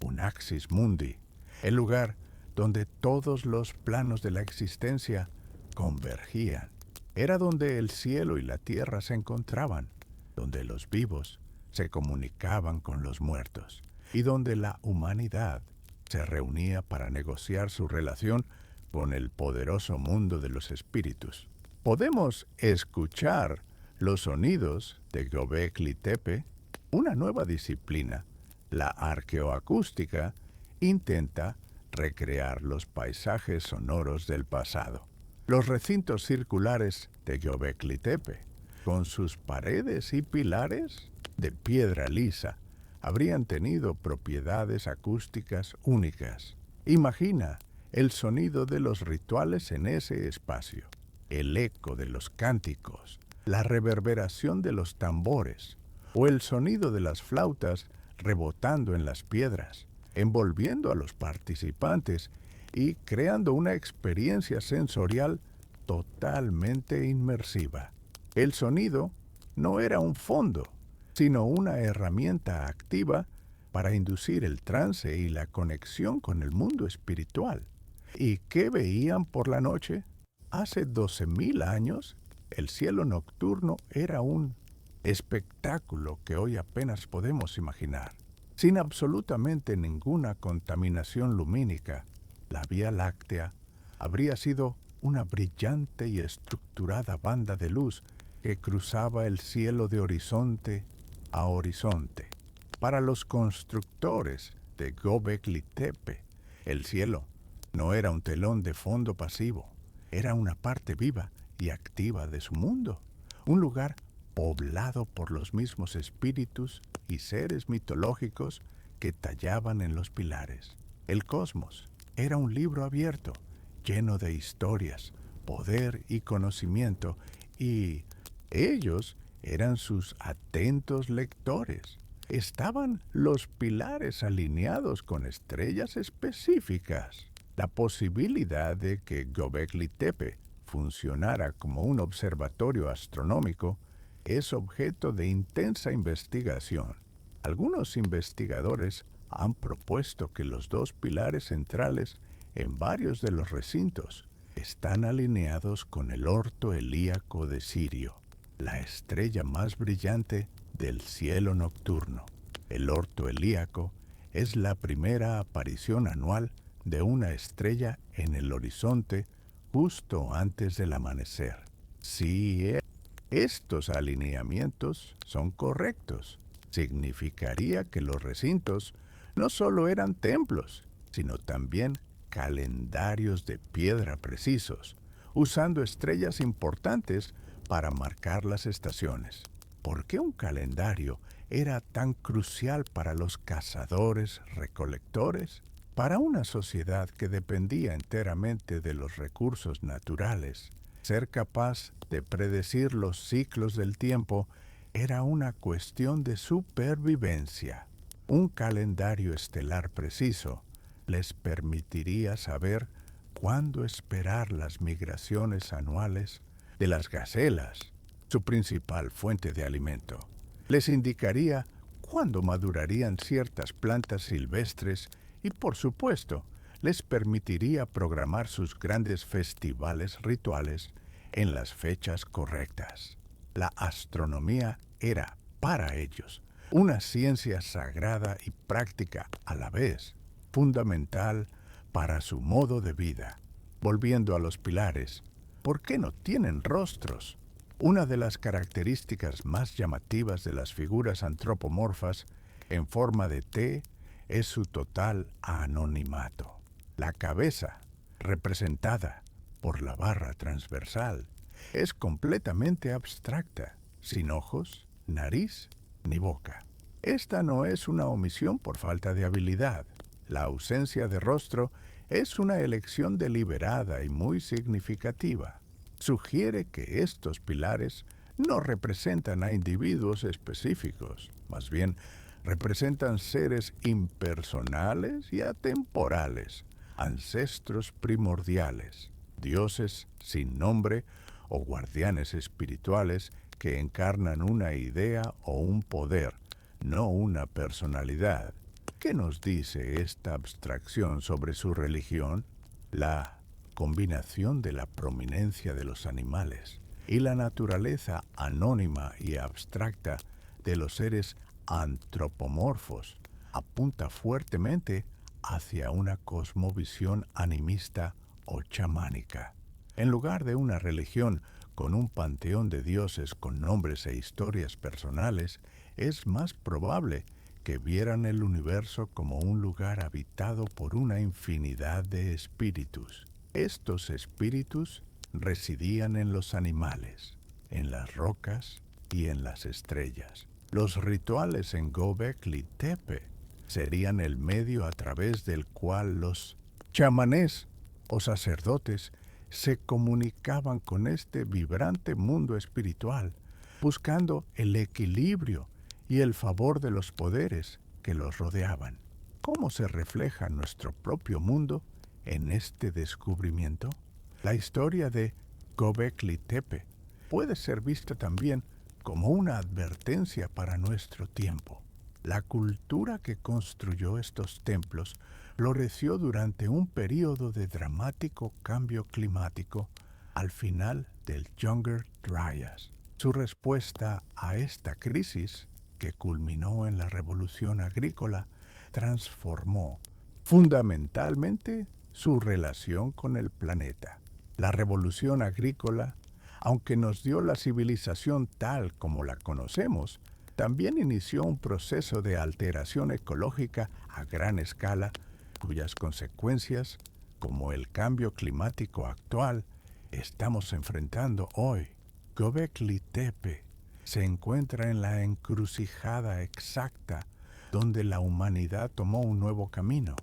S1: un axis mundi, el lugar donde todos los planos de la existencia convergían. Era donde el cielo y la tierra se encontraban, donde los vivos se comunicaban con los muertos y donde la humanidad se reunía para negociar su relación con el poderoso mundo de los espíritus. Podemos escuchar los sonidos de Göbekli Tepe. Una nueva disciplina, la arqueoacústica, intenta recrear los paisajes sonoros del pasado. Los recintos circulares de Göbekli Tepe, con sus paredes y pilares de piedra lisa, habrían tenido propiedades acústicas únicas. Imagina el sonido de los rituales en ese espacio, el eco de los cánticos, la reverberación de los tambores o el sonido de las flautas rebotando en las piedras, envolviendo a los participantes y creando una experiencia sensorial totalmente inmersiva. El sonido no era un fondo, sino una herramienta activa para inducir el trance y la conexión con el mundo espiritual. ¿Y qué veían por la noche? Hace 12.000 años, el cielo nocturno era un espectáculo que hoy apenas podemos imaginar. Sin absolutamente ninguna contaminación lumínica, la Vía Láctea habría sido una brillante y estructurada banda de luz que cruzaba el cielo de horizonte a horizonte. Para los constructores de Göbekli Tepe, el cielo no era un telón de fondo pasivo, era una parte viva y activa de su mundo, un lugar poblado por los mismos espíritus y seres mitológicos que tallaban en los pilares. El cosmos era un libro abierto, lleno de historias, poder y conocimiento, y ellos eran sus atentos lectores. Estaban los pilares alineados con estrellas específicas. La posibilidad de que Göbekli Tepe funcionara como un observatorio astronómico es objeto de intensa investigación. Algunos investigadores han propuesto que los dos pilares centrales en varios de los recintos están alineados con el orto helíaco de Sirio, la estrella más brillante del cielo nocturno. El orto helíaco es la primera aparición anual de una estrella en el horizonte justo antes del amanecer. Si estos alineamientos son correctos, significaría que los recintos no solo eran templos, sino también calendarios de piedra precisos, usando estrellas importantes para marcar las estaciones. ¿Por qué un calendario era tan crucial para los cazadores-recolectores? Para una sociedad que dependía enteramente de los recursos naturales, ser capaz de predecir los ciclos del tiempo era una cuestión de supervivencia. Un calendario estelar preciso les permitiría saber cuándo esperar las migraciones anuales de las gacelas, su principal fuente de alimento. Les indicaría cuándo madurarían ciertas plantas silvestres y, por supuesto, les permitiría programar sus grandes festivales rituales en las fechas correctas. La astronomía era, para ellos, una ciencia sagrada y práctica a la vez, fundamental para su modo de vida. Volviendo a los pilares, ¿por qué no tienen rostros? Una de las características más llamativas de las figuras antropomorfas en forma de T es su total anonimato. La cabeza, representada por la barra transversal, es completamente abstracta, sin ojos, nariz ni boca. Esta no es una omisión por falta de habilidad. La ausencia de rostro es una elección deliberada y muy significativa. Sugiere que estos pilares no representan a individuos específicos, más bien representan seres impersonales y atemporales, ancestros primordiales, dioses sin nombre o guardianes espirituales que encarnan una idea o un poder, no una personalidad. ¿Qué nos dice esta abstracción sobre su religión? La combinación de la prominencia de los animales y la naturaleza anónima y abstracta de los seres antropomorfos apunta fuertemente hacia una cosmovisión animista o chamánica. En lugar de una religión con un panteón de dioses con nombres e historias personales, es más probable que vieran el universo como un lugar habitado por una infinidad de espíritus. Estos espíritus residían en los animales, en las rocas y en las estrellas. Los rituales en Göbekli Tepe serían el medio a través del cual los chamanes o sacerdotes se comunicaban con este vibrante mundo espiritual, buscando el equilibrio y el favor de los poderes que los rodeaban. ¿Cómo se refleja nuestro propio mundo en este descubrimiento? La historia de Göbekli Tepe puede ser vista también como una advertencia para nuestro tiempo. La cultura que construyó estos templos floreció durante un período de dramático cambio climático al final del Younger Dryas. Su respuesta a esta crisis, que culminó en la revolución agrícola, transformó fundamentalmente su relación con el planeta. La revolución agrícola, aunque nos dio la civilización tal como la conocemos, también inició un proceso de alteración ecológica a gran escala, cuyas consecuencias, como el cambio climático actual, estamos enfrentando hoy. Göbekli Tepe se encuentra en la encrucijada exacta donde la humanidad tomó un nuevo camino.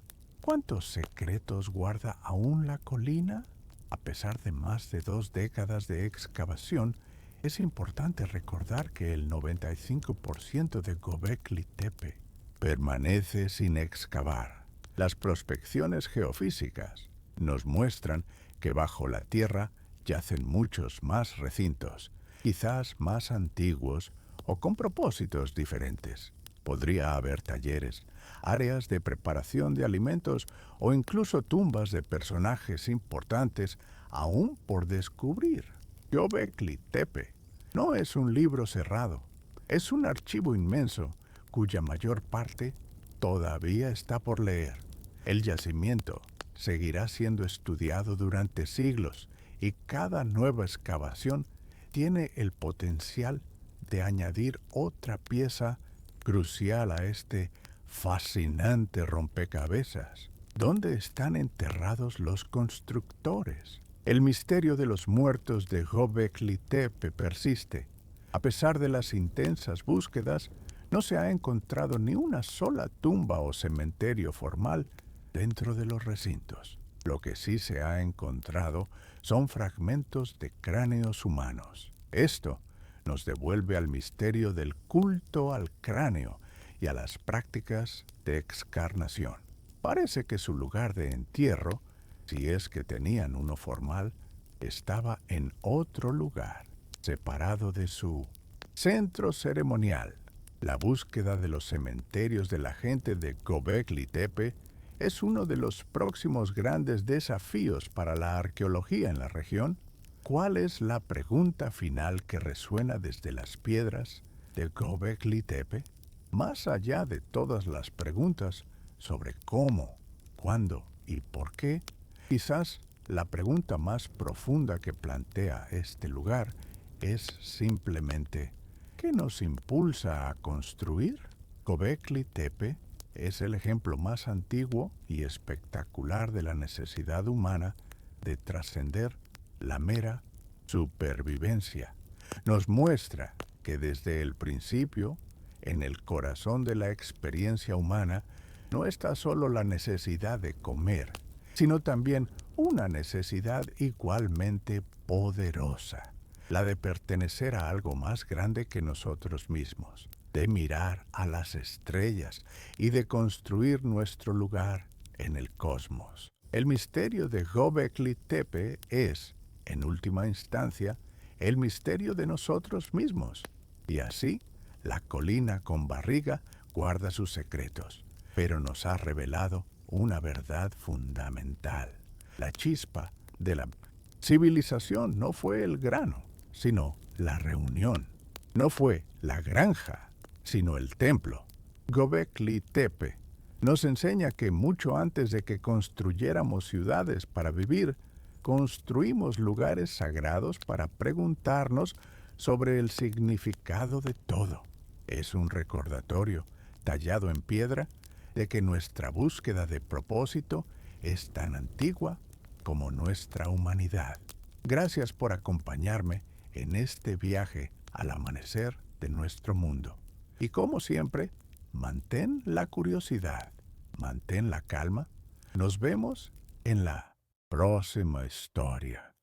S1: ¿Cuántos secretos guarda aún la colina? A pesar de más de 2 décadas de excavación, es importante recordar que el 95% de Göbekli Tepe permanece sin excavar. Las prospecciones geofísicas nos muestran que bajo la tierra yacen muchos más recintos, quizás más antiguos o con propósitos diferentes. Podría haber talleres, áreas de preparación de alimentos o incluso tumbas de personajes importantes aún por descubrir. Göbekli Tepe no es un libro cerrado, es un archivo inmenso cuya mayor parte todavía está por leer. El yacimiento seguirá siendo estudiado durante siglos y cada nueva excavación tiene el potencial de añadir otra pieza crucial a este fascinante rompecabezas. ¿Dónde están enterrados los constructores? El misterio de los muertos de Göbekli Tepe persiste. A pesar de las intensas búsquedas, no se ha encontrado ni una sola tumba o cementerio formal dentro de los recintos. Lo que sí se ha encontrado son fragmentos de cráneos humanos. Esto nos devuelve al misterio del culto al cráneo y a las prácticas de excarnación. Parece que su lugar de entierro, si es que tenían uno formal, estaba en otro lugar, separado de su centro ceremonial. La búsqueda de los cementerios de la gente de Göbekli Tepe es uno de los próximos grandes desafíos para la arqueología en la región. ¿Cuál es la pregunta final que resuena desde las piedras de Göbekli Tepe? Más allá de todas las preguntas sobre cómo, cuándo ¿Y por qué? Quizás la pregunta más profunda que plantea este lugar es simplemente, ¿qué nos impulsa a construir? Göbekli Tepe es el ejemplo más antiguo y espectacular de la necesidad humana de trascender la mera supervivencia. Nos muestra que desde el principio, en el corazón de la experiencia humana, no está solo la necesidad de comer, sino también una necesidad igualmente poderosa, la de pertenecer a algo más grande que nosotros mismos, de mirar a las estrellas y de construir nuestro lugar en el cosmos. El misterio de Göbekli Tepe es, en última instancia, el misterio de nosotros mismos. Y así, la colina con barriga guarda sus secretos, pero nos ha revelado una verdad fundamental. La chispa de la civilización no fue el grano, sino la reunión. No fue la granja, sino el templo. Göbekli Tepe nos enseña que mucho antes de que construyéramos ciudades para vivir, construimos lugares sagrados para preguntarnos sobre el significado de todo. Es un recordatorio, tallado en piedra, de que nuestra búsqueda de propósito es tan antigua como nuestra humanidad. Gracias por acompañarme en este viaje al amanecer de nuestro mundo. Y como siempre, mantén la curiosidad, mantén la calma. Nos vemos en la próxima historia.